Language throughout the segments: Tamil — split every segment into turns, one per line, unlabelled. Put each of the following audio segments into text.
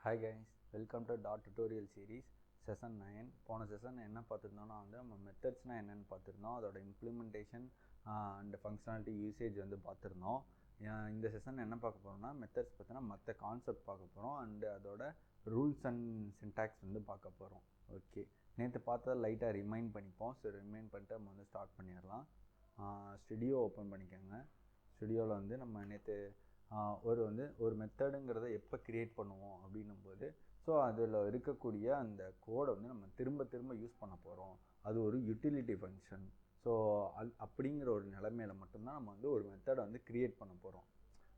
Hi guys, welcome to Dot Tutorial Series Session 9. போன செஷன் என்ன பார்த்துருந்தோம்னா நம்ம மெத்தட்ஸ்னால் என்னென்னு பார்த்துருந்தோம், அதோட இம்ப்ளிமெண்டேஷன் அண்ட் ஃபங்க்ஷனாலிட்டி யூசேஜ் பார்த்துருந்தோம். இந்த செஷன் என்ன பார்க்க போகிறோம்னா மெத்தட்ஸ் பார்த்தோன்னா மற்ற கான்செப்ட் பார்க்க போகிறோம் அண்டு அதோட ரூல்ஸ் அண்ட் சின்டாக்ஸ் பார்க்க போகிறோம். ஓகே, நேற்று பார்த்ததை லைட்டாக ரிமைண்ட் பண்ணிப்போம். ஸோ ரிமைண்ட் பண்ணிட்டு நம்ம ஸ்டார்ட் பண்ணிடலாம். ஸ்டுடியோ ஓப்பன் பண்ணிக்கோங்க. ஸ்டுடியோவில் நம்ம நேற்று ஒரு மெத்தடுங்கிறத எப்போ க்ரியேட் பண்ணுவோம் அப்படின்னும்போது, ஸோ அதில் இருக்கக்கூடிய அந்த கோடை நம்ம திரும்ப திரும்ப யூஸ் பண்ண போகிறோம். அது ஒரு யூட்டிலிட்டி ஃபங்க்ஷன். ஸோ அப்படிங்கிற ஒரு நிலைமையில் மட்டும்தான் நம்ம ஒரு மெத்தடை க்ரியேட் பண்ண போகிறோம்.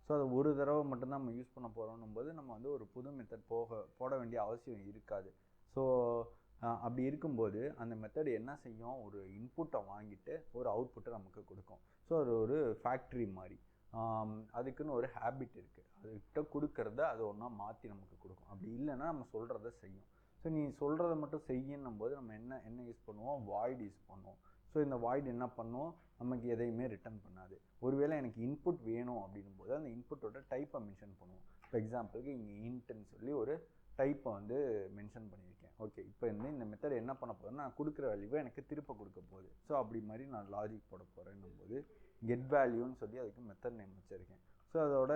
ஸோ அதை ஒரு தடவை மட்டும்தான் நம்ம யூஸ் பண்ண போகிறோன்னும் போது நம்ம ஒரு புது மெத்தட் போட வேண்டிய அவசியம் இருக்காது. ஸோ அப்படி இருக்கும்போது அந்த மெத்தட் என்ன செய்யும், ஒரு இன்புட்டை வாங்கிட்டு ஒரு அவுட்புட்டை நமக்கு கொடுக்கும். ஸோ அது ஒரு ஃபேக்ட்ரி மாதிரி. அதுக்குன்னு ஒரு ஹேபிட் இருக்குது. அதுக்கிட்ட கொடுக்கறத அது ஒன்றா மாற்றி நமக்கு கொடுக்கும். அப்படி இல்லைன்னா நம்ம சொல்கிறத செய்யும். ஸோ நீ சொல்கிறத மட்டும் செய்யணும் போது நம்ம என்ன யூஸ் பண்ணுவோம், வாய்ட் யூஸ் பண்ணுவோம். ஸோ இந்த வாய்ட் என்ன பண்ணுவோம், நமக்கு எதையுமே ரிட்டர்ன் பண்ணாது. ஒருவேளை எனக்கு இன்புட் வேணும் அப்படின்னும் போது அந்த இன்புட்டோட டைப்பை மென்ஷன் பண்ணுவோம். இப்போ எக்ஸாம்பிளுக்கு இங்கே இன்ட்டுன்னு சொல்லி ஒரு டைப்பை மென்ஷன் பண்ணியிருக்கேன். ஓகே, இப்போ இந்த மெத்தட் என்ன பண்ண போதுன்னா நான் கொடுக்குற வேல்யூவை எனக்கு திருப்ப கொடுக்க போகுது. ஸோ அப்படி மாதிரி நான் லாஜிக் போட போகிறேன்னும் போது கெட் வேல்யூன்னு சொல்லி அதுக்கு மெத்தட் நேம் வச்சுருக்கேன். ஸோ அதோட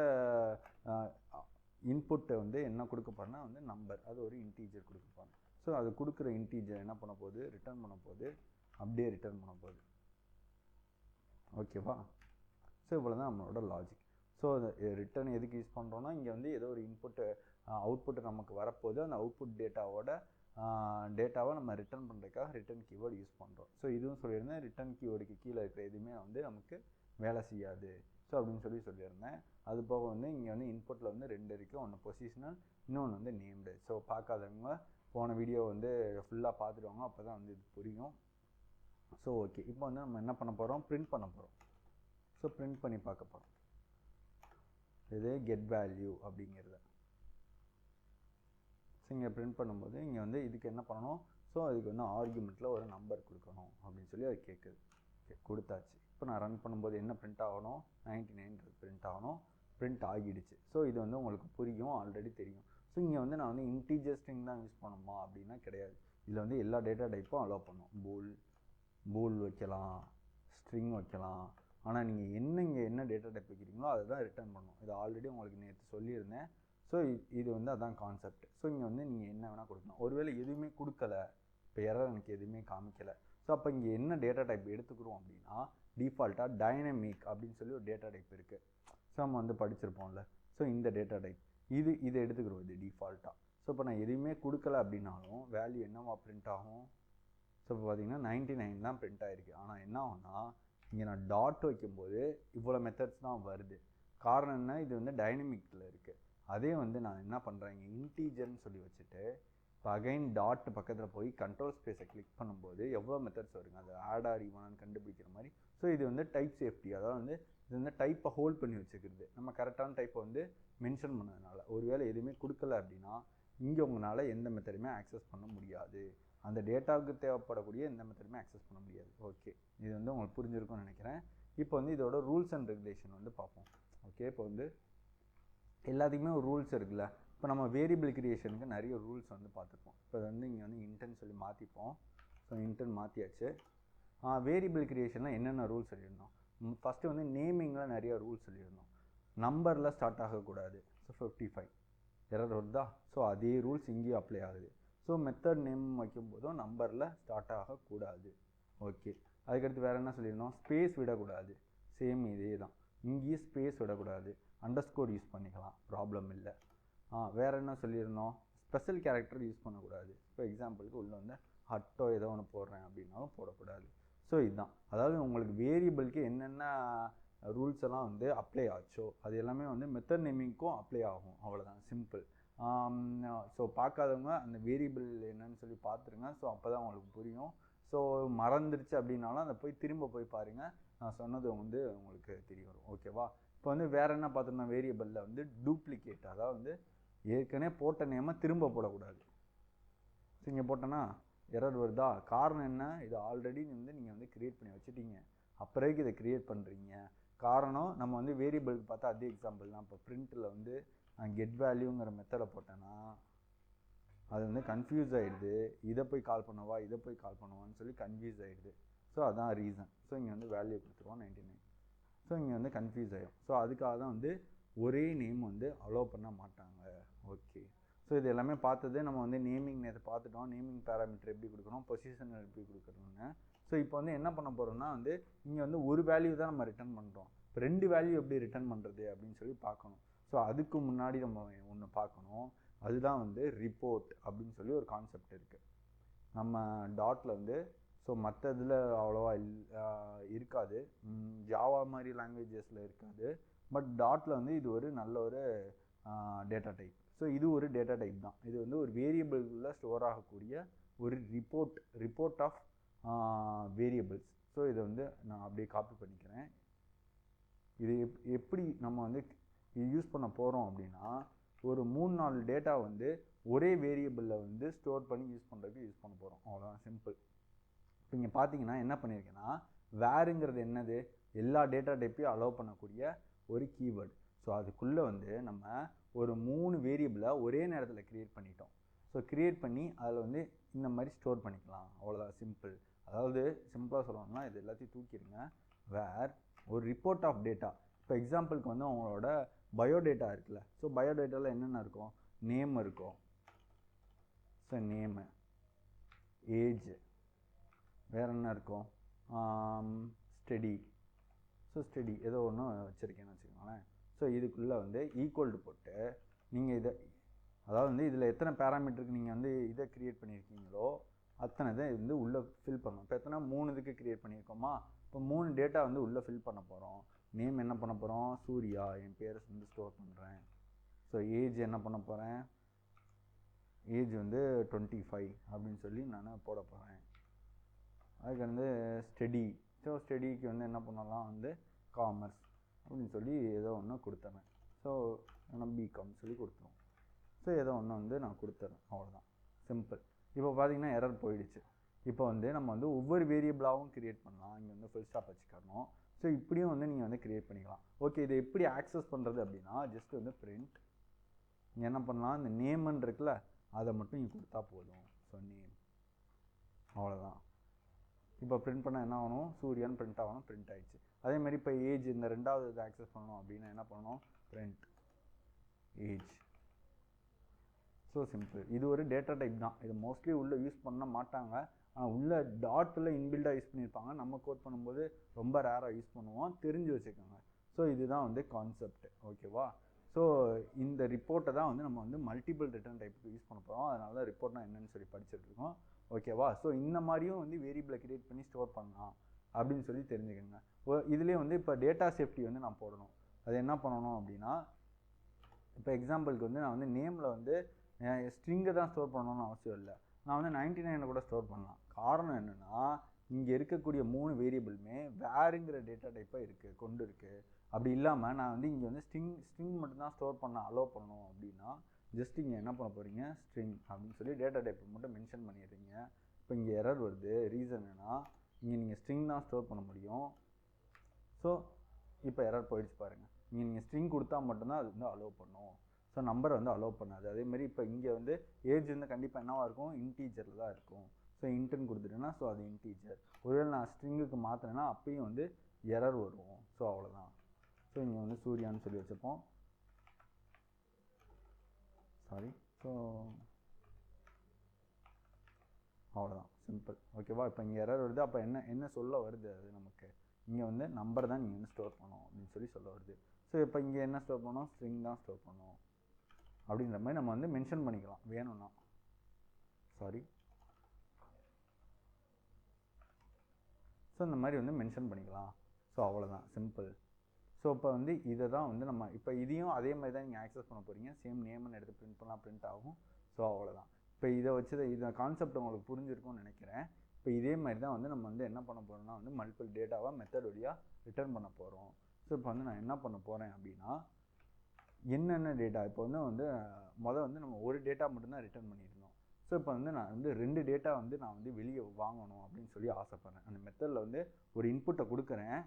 இன்புட்டை என்ன கொடுக்க போகிறேன்னா நம்பர், அது ஒரு இன்டீஜர் கொடுக்க போகிறேன். ஸோ அது கொடுக்குற இன்டீஜர் என்ன பண்ண போகுது, ரிட்டர்ன் பண்ண போகுது, அப்படியே ரிட்டர்ன் பண்ண போகுது. ஓகேவா? ஸோ இவ்வளோ தான் நம்மளோட லாஜிக். ஸோ ரிட்டர்ன் எதுக்கு யூஸ் பண்ணுறோன்னா இங்கே ஏதோ ஒரு இன்புட்டு அவுட்புட்டு நமக்கு வரப்போகுது. அந்த அவுட்புட் டேட்டாவை நம்ம ரிட்டர்ன் பண்ணுறதுக்காக ரிட்டர்ன் கீவேர்டு யூஸ் பண்ணுறோம். ஸோ இதுவும் சொல்லியிருந்தேன், ரிட்டர்ன் கீவேர்டுக்கு கீழே இருக்கிற எதுவுமே நமக்கு வேலை செய்யாது. ஸோ அப்படின்னு சொல்லியிருந்தேன். அது போக இங்கே இன்புட்டில் 2 இருக்குது. ஒன்று பொசிஷனல், இன்னொன்று நேம்டு. ஸோ பார்க்காதவங்க போன வீடியோ ஃபுல்லாக பார்த்துடுவாங்க, அப்போ தான் இது புரியும். ஸோ ஓகே, இப்போ நம்ம என்ன பண்ண போகிறோம், பிரிண்ட் பண்ண போகிறோம். ஸோ பிரிண்ட் பண்ணி பார்க்க போகிறோம். இது கெட் வேல்யூ அப்படிங்கிறத. ஸோ இங்கே பிரிண்ட் பண்ணும்போது இங்கே இதுக்கு என்ன பண்ணணும், ஸோ அதுக்கு ஆர்குமெண்ட்டில் ஒரு நம்பர் கொடுக்கணும் அப்படின்னு சொல்லி அது கேட்குது. ஓகே, கொடுத்தாச்சு. இப்போ நான் ரன் பண்ணும்போது என்ன பிரிண்ட் ஆகணும், 99 பிரிண்ட் ஆகணும். பிரிண்ட் ஆகிடுச்சு. ஸோ இது உங்களுக்கு புரியும், ஆல்ரெடி தெரியும். ஸோ இங்கே நான் இன்டீஜர் ஸ்ட்ரிங் தான் யூஸ் பண்ணணுமா அப்படின்னா கிடையாது. இதில் எல்லா டேட்டா டைப்பும் அலோவ் பண்ணும். பூல் வைக்கலாம், ஸ்ட்ரிங் வைக்கலாம். ஆனால் நீங்கள் இங்கே என்ன டேட்டா டைப் வைக்கிறீங்களோ அதை தான் ரிட்டர்ன் பண்ணணும். இது ஆல்ரெடி உங்களுக்கு நேற்று சொல்லியிருந்தேன். ஸோ இது அதான் கான்செப்ட். ஸோ இங்கே நீங்கள் என்ன வேணால் கொடுக்கலாம். ஒருவேளை எதுவுமே கொடுக்கலை, இப்போ எரர் எனக்கு எதுவுமே காமிக்கலை. ஸோ அப்போ இங்கே என்ன டேட்டா டைப் எடுத்துக்கிறோம் அப்படின்னா டிஃபால்ட்டாக டைனமிக் அப்படின்னு சொல்லி ஒரு டேட்டா டைப் இருக்குது. ஸோ நம்ம படிச்சிருப்போம்ல. ஸோ இந்த டேட்டா டைப் இதை எடுத்துக்கிறோம், இது டிஃபால்ட்டாக. ஸோ இப்போ நான் எதுவுமே கொடுக்கல அப்படின்னாலும் வேல்யூ என்னவா பிரிண்ட் ஆகும். ஸோ இப்போ பார்த்தீங்கன்னா 99 தான் பிரிண்ட் ஆகிருக்கு. ஆனால் என்ன ஆகும்னா இங்கே நான் டாட் வைக்கும்போது இவ்வளோ மெத்தட்ஸ் தான் வருது. காரணம் என்ன, இது டைனமிக்கில் இருக்குது. அதே நான் என்ன பண்ணுறேன், இங்கே இன்டீஜர்னு சொல்லி வச்சுட்டு இப்போ அகைன் டாட் பக்கத்தில் போய் கண்ட்ரோல் ஸ்பேஸை கிளிக் பண்ணும்போது எவ்வளோ மெத்தட்ஸ் வருங்க, அது ஆட் ஆர் ஈவனான்னு கண்டுபிடிக்கிற மாதிரி. ஸோ இது டைப் சேஃப்டி, அதாவது இது டைப்பை ஹோல்ட் பண்ணி வச்சுக்கிறது. நம்ம கரெக்டான டைப்பை மென்ஷன் பண்ணதுனால ஒருவேளை எதுவுமே கொடுக்கல அப்படின்னா இங்கே உங்களால் எந்த மெத்தடுமே ஆக்சஸ் பண்ண முடியாது. அந்த டேட்டாவுக்கு தேவைப்படக்கூடிய எந்த மெத்தடுமே ஆக்சஸ் பண்ண முடியாது. ஓகே, இது உங்களுக்கு புரிஞ்சிருக்கும்னு நினைக்கிறேன். இப்போ இதோட ரூல்ஸ் அண்ட் ரெகுலேஷன் பார்ப்போம். ஓகே, இப்போ எல்லாத்துக்குமே ஒரு ரூல்ஸ் இருக்குல்ல. இப்போ நம்ம வேரியபிள் கிரியேஷனுக்கு நிறைய ரூல்ஸ் பார்த்துருப்போம். இப்போ இங்கே இன்டென்ட் சொல்லி மாற்றிப்போம். ஸோ இன்டென்ட் மாற்றியாச்சு. வேரியபிள் கிரியேஷனில் என்னென்ன ரூல்ஸ் சொல்லியிருந்தோம், ஃபஸ்ட்டு நேமிங்கில் நிறைய ரூல்ஸ் சொல்லியிருந்தோம். நம்பரில் ஸ்டார்ட் ஆகக்கூடாது. ஸோ 55 எரர் வருதா. ஸோ அதே ரூல்ஸ் இங்கேயும் அப்ளை ஆகுது. ஸோ மெத்தட் நேம் வைக்கும்போதும் நம்பரில் ஸ்டார்ட் ஆகக்கூடாது. ஓகே, அதுக்கடுத்து வேறு என்ன சொல்லியிருந்தோம், ஸ்பேஸ் விடக்கூடாது. சேம் இதே தான், இங்கேயும் ஸ்பேஸ் விடக்கூடாது. அண்டர்ஸ்கோர் யூஸ் பண்ணிக்கலாம், ப்ராப்ளம் இல்லை. வேறு என்ன சொல்லியிருந்தோம், ஸ்பெஷல் கேரக்டர் யூஸ் பண்ணக்கூடாது. இப்போ எக்ஸாம்பிளுக்கு உள்ளே ஹட்டோ ஏதோ ஒன்று போடுறேன் அப்படின்னாலும் போடக்கூடாது. ஸோ இதுதான், அதாவது உங்களுக்கு வேரியபிளுக்கு என்னென்ன ரூல்ஸ் எல்லாம் அப்ளை ஆச்சோ அது எல்லாமே மெத்தட் நேமிங்க்கும் அப்ளை ஆகும். அவ்வளோதான், சிம்பிள். ஸோ பார்க்காதவங்க அந்த வேரியபிள் என்னன்னு சொல்லி பார்த்துருங்க. ஸோ அப்போ தான் உங்களுக்கு புரியும். ஸோ மறந்துடுச்சு அப்படின்னாலும் அதை திரும்ப போய் பாருங்கள். நான் சொன்னது உங்களுக்கு தெரிய வரும். ஓகேவா? இப்போ வேறு என்ன பார்த்துருந்தோம், வேரியபிளில் டூப்ளிகேட், அதாவது ஏற்கனவே போட்ட நேமை திரும்ப போடக்கூடாது. ஸோ இங்கே போட்டோன்னா எரர் வருதா. காரணம் என்ன, இது ஆல்ரெடி நீங்கள் க்ரியேட் பண்ணி வச்சுட்டீங்க, அப்புறக்கு இதை க்ரியேட் பண்ணுறீங்க. காரணம் நம்ம வேரியபிளுக்கு பார்த்தா அதே எக்ஸாம்பிள் தான். இப்போ பிரிண்ட்டில் கெட் வேல்யூங்கிற மெத்தடை போட்டேன்னா அது வந்து கன்ஃபியூஸ் ஆகிடுது, இதை போய் கால் பண்ணவா இதை போய் கால் பண்ணவான்னு சொல்லி கன்ஃபியூஸ் ஆகிடுது. ஸோ அதான் ரீசன். ஸோ இங்கே வந்து வேல்யூ கொடுத்துருவோம் 99. ஸோ இங்கே வந்து கன்ஃபியூஸ் ஆகிடும். ஸோ அதுக்காக தான் வந்து ஒரே நேம் வந்து அலோவ் பண்ண மாட்டாங்க. ஓகே, ஸோ இது எல்லாமே பார்த்தது நம்ம வந்து நேமிங் நேற்று பார்த்துட்டோம். நேமிங் பேராமீட்டர் எப்படி கொடுக்கணும், பொசிஷன் எப்படி கொடுக்கணும்னு. ஸோ இப்போ வந்து என்ன பண்ண போகிறோம்னா வந்து இங்கே வந்து ஒரு வேல்யூ தான் நம்ம ரிட்டர்ன் பண்ணுறோம். இப்போ 2 வேல்யூ எப்படி ரிட்டர்ன் பண்ணுறது அப்படின்னு சொல்லி பார்க்கணும். ஸோ அதுக்கு முன்னாடி நம்ம ஒன்று பார்க்கணும். அதுதான் வந்து ரிப்போர்ட் அப்படின்னு சொல்லி ஒரு கான்செப்ட் இருக்குது நம்ம டாட்டில் வந்து. ஸோ மற்ற இதில் அவ்வளோவா இருக்காது, ஜாவா மாதிரி லாங்குவேஜஸில் இருக்காது. பட் டாட்டில் வந்து இது ஒரு நல்ல ஒரு டேட்டா டைப். ஸோ இது ஒரு டேட்டா டைப் தான். இது வந்து ஒரு வேரியபிளில் ஸ்டோர் ஆகக்கூடிய ஒரு ரிப்போர்ட் ஆஃப் வேரியபிள்ஸ். ஸோ இதை வந்து நான் அப்படியே காப்பி பண்ணிக்கிறேன். இது எப்படி நம்ம வந்து யூஸ் பண்ண போகிறோம் அப்படின்னா, ஒரு 3-4 டேட்டா வந்து ஒரே வேரியபிளில் வந்து ஸ்டோர் பண்ணி யூஸ் பண்ணுறதுக்கு யூஸ் பண்ண போகிறோம். அவ்வளோதான், சிம்பிள். இப்போ இங்கே பார்த்தீங்கன்னா என்ன பண்ணியிருக்கேன்னா, வேறுங்கிறது என்னது, எல்லா டேட்டா டைப்பையும் அலோவ் பண்ணக்கூடிய ஒரு கீவேர்டு. ஸோ அதுக்குள்ளே வந்து நம்ம ஒரு 3 வேரியபிளை ஒரே நேரத்தில் க்ரியேட் பண்ணிட்டோம். ஸோ க்ரியேட் பண்ணி அதில் வந்து இந்த மாதிரி ஸ்டோர் பண்ணிக்கலாம். அவ்வளோதான், சிம்பிள். அதாவது சிம்பிளாக சொல்லணும்னா இது எல்லாத்தையும் தூக்கிடுங்க. வேர் ஒரு ரிப்போர்ட் ஆஃப் டேட்டா. இப்போ எக்ஸாம்பிளுக்கு வந்து அவங்களோட பயோடேட்டா இருக்குல்ல. ஸோ பயோடேட்டாவில் என்னென்ன இருக்கும், நேம் இருக்கும். ஸோ நேமு, ஏஜ், வேறு என்ன இருக்கும், ஸ்டடி. ஸோ ஸ்டடி ஏதோ ஒன்று வச்சுருக்கேன்னு வச்சுக்கோங்களேன். ஸோ இதுக்குள்ளே வந்து ஈக்குவல் டு போட்டு நீங்கள் இதை, அதாவது வந்து இதில் எத்தனை பேராமீட்டருக்கு நீங்கள் வந்து இதை க்ரியேட் பண்ணியிருக்கீங்களோ அத்தனை இதை வந்து உள்ளே ஃபில் பண்ணணும். இப்போ எத்தனை 3 இதுக்கு க்ரியேட் பண்ணியிருக்கோமா, இப்போ 3 டேட்டா வந்து உள்ளே ஃபில் பண்ண போகிறோம். நேம் என்ன பண்ண போகிறோம், சூர்யா, என் பேரை வந்து ஸ்டோர் பண்ணுறேன். ஸோ ஏஜ் என்ன பண்ண போகிறேன், ஏஜ் வந்து 25 அப்படின்னு சொல்லி நான் போட போகிறேன். அதுக்கு வந்து ஸ்டடி. ஸோ ஸ்டடிக்கு வந்து என்ன பண்ணலாம், வந்து காமர்ஸ் அப்படின்னு சொல்லி ஏதோ ஒன்று கொடுத்துறேன். ஸோ நான் பிகாம் சொல்லி கொடுத்துருவோம். ஸோ ஏதோ ஒன்று வந்து நான் கொடுத்துறேன். அவ்வளோதான், சிம்பிள். இப்போ பார்த்தீங்கன்னா எரர் போயிடுச்சு. இப்போ வந்து நம்ம வந்து ஒவ்வொரு வேரியபிளாகவும் க்ரியேட் பண்ணலாம். இங்கே வந்து ஃபுல் ஸ்டாப் வச்சுக்கணும். ஸோ இப்படியும் வந்து நீங்கள் வந்து க்ரியேட் பண்ணிக்கலாம். ஓகே, இதை எப்படி ஆக்சஸ் பண்ணுறது அப்படின்னா, ஜஸ்ட் வந்து பிரிண்ட் இங்கே என்ன பண்ணலாம், இந்த நேம்னு இருக்குல்ல அதை மட்டும் இங்கே கொடுத்தா போதும். ஸோ நேம், அவ்வளோதான். இப்போ பிரிண்ட் பண்ணால் என்ன ஆகணும், சூர்யான்னு பிரிண்ட் ஆகணும். பிரிண்ட் ஆகிடுச்சு. அதேமாதிரி இப்போ ஏஜ், இந்த 2வது இதை ஆக்சஸ் பண்ணணும் அப்படின்னா என்ன பண்ணணும், பிரிண்ட் ஏஜ். So simple. இது ஒரு டேட்டா டைப் தான். இது மோஸ்ட்லி உள்ளே யூஸ் பண்ண மாட்டாங்க. ஆனால் உள்ள டாட்டில் இன்பில்டாக யூஸ் பண்ணியிருப்பாங்க. நம்ம கோட் பண்ணும்போது ரொம்ப ரேராக யூஸ் பண்ணுவோம், தெரிஞ்சு வச்சுக்கோங்க. ஸோ இதுதான் வந்து கான்செப்ட். ஓகேவா. ஸோ இந்த ரிப்போர்ட்டை தான் வந்து நம்ம வந்து மல்டிபிள் ரிட்டர்ன் டைப்புக்கு யூஸ் பண்ண போகிறோம். அதனால தான் ரிப்போர்ட்னா என்னன்னு சொல்லி படிச்சுட்டு இருக்கோம். ஓகேவா. ஸோ இந்த மாதிரியும் வந்து வேரியபிளை கிரியேட் பண்ணி ஸ்டோர் பண்ணலாம் அப்படின்னு சொல்லி தெரிஞ்சுக்கோங்க. இதுலேயே வந்து இப்போ டேட்டா சேஃப்டி வந்து நான் போடணும். அது என்ன பண்ணணும் அப்படின்னா, இப்போ எக்ஸாம்பிளுக்கு வந்து நான் வந்து நேமில் வந்து ஸ்ட்ரிங்கை தான் ஸ்டோர் பண்ணணும்னு அவசியம் இல்லை. நான் வந்து 99 கூட ஸ்டோர் பண்ணலாம். காரணம் என்னென்னா, இங்கே இருக்கக்கூடிய 3 வேரியபிளுமே வேறுங்கிற டேட்டா டைப்பாக கொண்டு இருக்குது. அப்படி இல்லாமல் நான் வந்து இங்கே வந்து ஸ்ட்ரிங் மட்டும்தான் ஸ்டோர் பண்ண அலோவ் பண்ணணும் அப்படின்னா, ஜஸ்ட் இங்கே என்ன பண்ண போகிறீங்க, ஸ்ட்ரிங் அப்படின்னு சொல்லி டேட்டா டைப்பை மட்டும் மென்ஷன் பண்ணிடுறீங்க. இப்போ இங்கே எரர் வருது. ரீசன் என்னென்னா, இங்கே நீங்கள் ஸ்ட்ரிங் தான் ஸ்டோர் பண்ண முடியும். ஸோ இப்போ எரர் போயிடுச்சு பாருங்கள். நீங்கள் ஸ்ட்ரிங் கொடுத்தா மட்டும்தான் அது வந்து அலோவ் பண்ணும். ஸோ நம்பரை வந்து அலோவ் பண்ணாது. அதேமாதிரி இப்போ இங்கே வந்து ஏஜ் வந்து கண்டிப்பாக என்னவாக இருக்கும், இன்டீஜரில் தான் இருக்கும். ஸோ இன்ட்டுன்னு கொடுத்துட்டேன்னா ஸோ அது இன்டீஜர். ஒருவேளை நான் ஸ்ட்ரிங்குக்கு மாற்றினேன்னா அப்பயும் வந்து எரர் வரும். ஸோ அவ்வளோதான். ஸோ இங்கே வந்து சூர்யான்னு சொல்லி வச்சுப்போம். சாரி. ஸோ அவ்வளோதான், சிம்பிள். ஓகேவா. இப்போ இங்கே எரர் வருது. அப்போ என்ன சொல்ல வருது, அது நமக்கு இங்கே வந்து நம்பர் தான் நீங்கள் வந்து ஸ்டோர் பண்ணணும் அப்படின்னு சொல்லி சொல்ல வருது. ஸோ இப்போ இங்கே என்ன ஸ்டோர் பண்ணணும், ஸ்ட்ரிங் தான் ஸ்டோர் பண்ணணும் அப்படின்ற மாதிரி நம்ம வந்து மென்ஷன் பண்ணிக்கலாம் வேணும்னா. சாரி. ஸோ இந்த மாதிரி வந்து மென்ஷன் பண்ணிக்கலாம். ஸோ அவ்வளோதான், சிம்பிள். ஸோ இப்போ வந்து இதை தான் வந்து நம்ம இப்போ இதையும் அதே மாதிரி தான் நீங்கள் ஆக்சஸ் பண்ண போகிறீங்க. சேம் நேம்னு எடுத்து பிரிண்ட் பண்ணலாம், பிரிண்ட் ஆகும். ஸோ அவ்வளோதான். இப்போ இதை வச்சு இந்த கான்செப்ட் உங்களுக்கு புரிஞ்சிருக்கும்னு நினைக்கிறேன். இப்போ இதே மாதிரி தான் வந்து நம்ம வந்து என்ன பண்ண போகிறோம்னா வந்து மல்டிபிள் டேட்டாவாக மெத்தட் வழியாக ரிட்டர்ன் பண்ண போகிறோம். ஸோ இப்போ வந்து நான் என்ன பண்ண போகிறேன் அப்படின்னா, என்னென்ன டேட்டா இப்போ வந்து வந்து நம்ம ஒரு டேட்டா மட்டும்தான் ரிட்டர்ன் பண்ணியிருந்தோம். ஸோ இப்போ வந்து நான் வந்து 2 டேட்டா வந்து நான் வந்து வெளியே வாங்கணும் அப்படின்னு சொல்லி ஆசைப்பட்றேன். அந்த மெத்தடில் வந்து ஒரு இன்புட்டை கொடுக்குறேன்.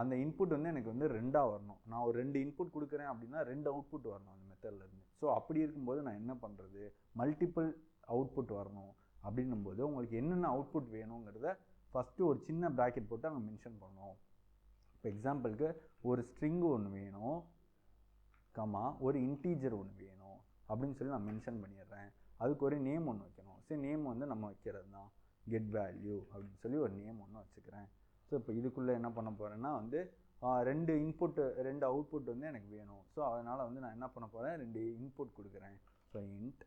அந்த இன்புட் வந்து எனக்கு வந்து 2ஆக வரணும். நான் ஒரு 2 இன்புட் கொடுக்குறேன் அப்படின்னா 2 அவுட்புட் வரணும் அந்த மெத்தட்லேருந்து. ஸோ அப்படி இருக்கும்போது நான் என்ன பண்ணுறது, மல்டிபிள் அவுட்புட் வரணும் அப்படின்னும்போது உங்களுக்கு என்னென்ன அவுட்புட் வேணுங்கிறத ஃபஸ்ட்டு ஒரு சின்ன ப்ராக்கெட் போட்டு அங்கே மென்ஷன் பண்ணணும். இப்போ எக்ஸாம்பிளுக்கு ஒரு ஸ்ட்ரிங்கு ஒன்று வேணும், கமா ஒரு இன்டீஜர் ஒன்று வேணும் அப்படின்னு சொல்லி நான் மென்ஷன் பண்ணிடுறேன். அதுக்கு ஒரு நேம் ஒன்று வைக்கணும். சரி, நேம் வந்து நம்ம வைக்கிறது தான் கெட் வேல்யூ அப்படின்னு சொல்லி ஒரு நேம் ஒன்று வச்சுக்கிறேன். ஸோ இப்போ இதுக்குள்ளே என்ன பண்ண போகிறேன்னா வந்து 2 இன்புட்டு 2 அவுட்புட் வந்து எனக்கு வேணும். ஸோ அதனால் வந்து நான் என்ன பண்ண போகிறேன், 2 இன்புட் கொடுக்குறேன். So int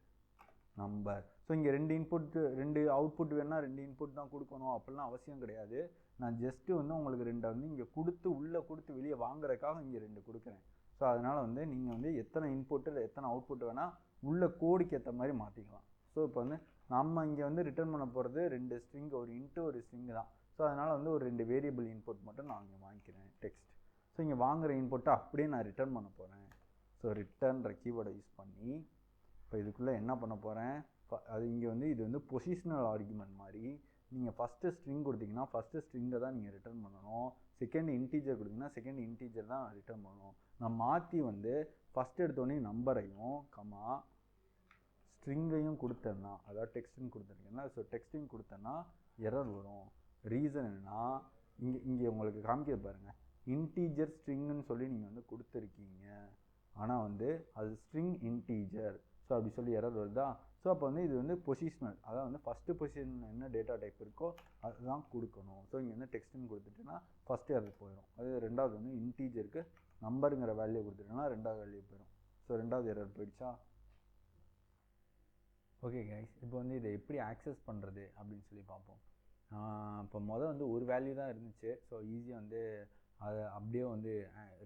number. ஸோ இங்கே 2 அவுட்புட் வேணுன்னா 2 இன்புட் தான் கொடுக்கணும் அப்படிலாம் அவசியம் கிடையாது. நான் ஜஸ்ட்டு வந்து உங்களுக்கு 2 வந்து இங்கே கொடுத்து உள்ளே கொடுத்து வெளியே வாங்குறதுக்காக இங்கே 2 கொடுக்குறேன். ஸோ அதனால் வந்து நீங்கள் வந்து எத்தனை இன்புட்டு எத்தனை அவுட்புட் வேணால் உள்ள கோடுக்கு ஏற்ற மாதிரி மாற்றிக்கலாம். ஸோ இப்போ வந்து நம்ம இங்கே வந்து ரிட்டர்ன் பண்ண போகிறது 2 ஸ்ட்ரிங், ஒரு இன்ட்டு ஒரு ஸ்ட்ரிங் தான். ஸோ அதனால் வந்து ஒரு 2 வேரியபிள் இன்புட் மட்டும் நான் இங்கே வாங்கிக்கிறேன் டெக்ஸ்ட். ஸோ இங்கே வாங்குகிற இன்புட்டை அப்படியே நான் ரிட்டர்ன் பண்ண போகிறேன். ஸோ ரிட்டர்ன்ற கீவேர்டை யூஸ் பண்ணி இப்போ இதுக்குள்ளே என்ன பண்ண போகிறேன், அது இங்கே வந்து இது வந்து பொசிஷனல் ஆர்குமெண்ட் மாதிரி. நீங்கள் ஃபஸ்ட்டு ஸ்ட்ரிங் கொடுத்தீங்கன்னா ஃபஸ்ட்டு ஸ்ட்ரிங்கை தான் நீங்கள் ரிட்டர்ன் பண்ணணும். செகண்ட் இன்டீஜர் கொடுத்தீங்கன்னா செகண்ட் இன்டீஜர் தான் ரிட்டர்ன் பண்ணணும். நான் மாற்றி வந்து ஃபஸ்ட்டு எடுத்தோடனே நம்பரையும் கமா ஸ்ட்ரிங்கையும் கொடுத்தேன்னா, அதாவது டெக்ஸ்ட்டுன்னு கொடுத்துருக்கீங்கன்னா, ஸோ டெக்ஸ்ட்டையும் கொடுத்தேன்னா எரர் வரும். ரீசன் என்னென்னா இங்கே உங்களுக்கு காமிக்க பாருங்கள், இன்டீஜர் ஸ்ட்ரிங்குன்னு சொல்லி நீங்கள் வந்து கொடுத்துருக்கீங்க, ஆனால் வந்து அது ஸ்ட்ரிங் இன்டீஜர். ஸோ அப்படி சொல்லி எரர் வருதா. ஸோ அப்போ வந்து இது வந்து பொசிஷனல், அதாவது வந்து ஃபஸ்ட்டு பொசிஷன் என்ன டேட்டா டைப் இருக்கோ அதுதான் கொடுக்கணும். ஸோ இங்கே வந்து டெக்ஸ்ட்டுன்னு கொடுத்துட்டேன்னா ஃபஸ்ட்டு எரர் போயிடும். அது ரெண்டாவது வந்து இன்டீஜருக்கு நம்பருங்கிற வேல்யூ கொடுத்துட்டேன்னா ரெண்டாவது வேல்யூ போயிடும். ஸோ ரெண்டாவது எரர் போயிடுச்சா. ஓகே கைஸ், இப்போ வந்து இதை எப்படி ஆக்சஸ் பண்ணுறது அப்படின்னு சொல்லி பார்ப்போம். இப்போ வந்து ஒரு வேல்யூ தான் இருந்துச்சு. ஸோ ஈஸியாக வந்து அதை அப்படியே வந்து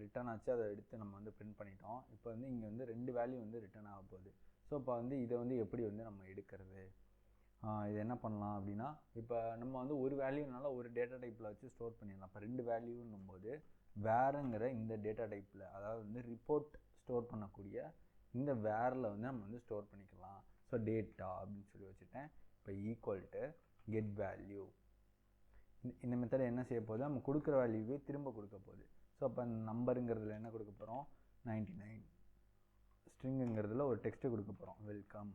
ரிட்டர்ன் ஆச்சு, அதை எடுத்து நம்ம வந்து பிரிண்ட் பண்ணிட்டோம். இப்போ வந்து இங்கே வந்து 2 வேல்யூ வந்து ரிட்டர்ன் ஆக போகுது. ஸோ இப்போ வந்து இதை வந்து எப்படி வந்து நம்ம எடுக்கிறது, இது என்ன பண்ணலாம் அப்படின்னா, இப்போ நம்ம வந்து ஒரு வேல்யூனால ஒரு டேட்டா டைப்பில் வச்சு ஸ்டோர் பண்ணிடலாம். இப்போ 2 வேல்யூன்னும் போது வேறுங்கிற இந்த டேட்டா டைப்பில், அதாவது வந்து ரிப்போர்ட் ஸ்டோர் பண்ணக்கூடிய இந்த வேரில் வந்து நம்ம வந்து ஸ்டோர் பண்ணிக்கலாம். ஸோ டேட்டா அப்படின்னு சொல்லி வச்சுட்டேன். இப்போ ஈக்குவல் டு கெட் வேல்யூ. இந்த மெத்தடை என்ன செய்ய போகுது, நம்ம கொடுக்குற வேல்யூவே திரும்ப கொடுக்க போகுது. ஸோ அப்போ நம்பருங்கிறதுல என்ன கொடுக்க போகிறோம், 99. ஸ்ட்ரிங்குங்கிறதுல ஒரு டெக்ஸ்ட்டு கொடுக்க போகிறோம், வெல்கம்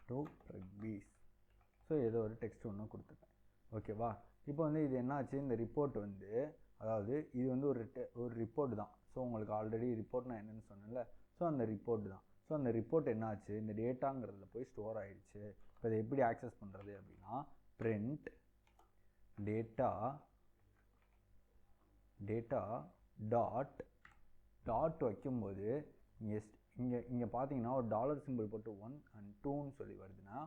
டு ரக்பீஸ். ஸோ ஏதோ ஒரு டெக்ஸ்ட் ஒன்று கொடுத்துருக்கேன். ஓகேவா. இப்போ வந்து இது என்னாச்சு, இந்த ரிப்போர்ட் வந்து, அதாவது இது வந்து ஒரு ரிப்போர்ட் தான். ஸோ உங்களுக்கு ஆல்ரெடி ரிப்போர்ட்னா என்னென்னு சொன்னேன்ல, ஸோ அந்த ரிப்போர்ட் தான். ஸோ அந்த ரிப்போர்ட் என்னாச்சு, இந்த டேட்டாங்கிறதுல போய் ஸ்டோர் ஆகிடுச்சு. இப்போ இதை எப்படி ஆக்சஸ் பண்ணுறது அப்படின்னா, print டேட்டா டாட் வைக்கும்போது இங்கே பார்த்தீங்கன்னா ஒரு டாலர் சிம்பிள் போட்டு 1 and 2ன்னு சொல்லி வருதுன்னா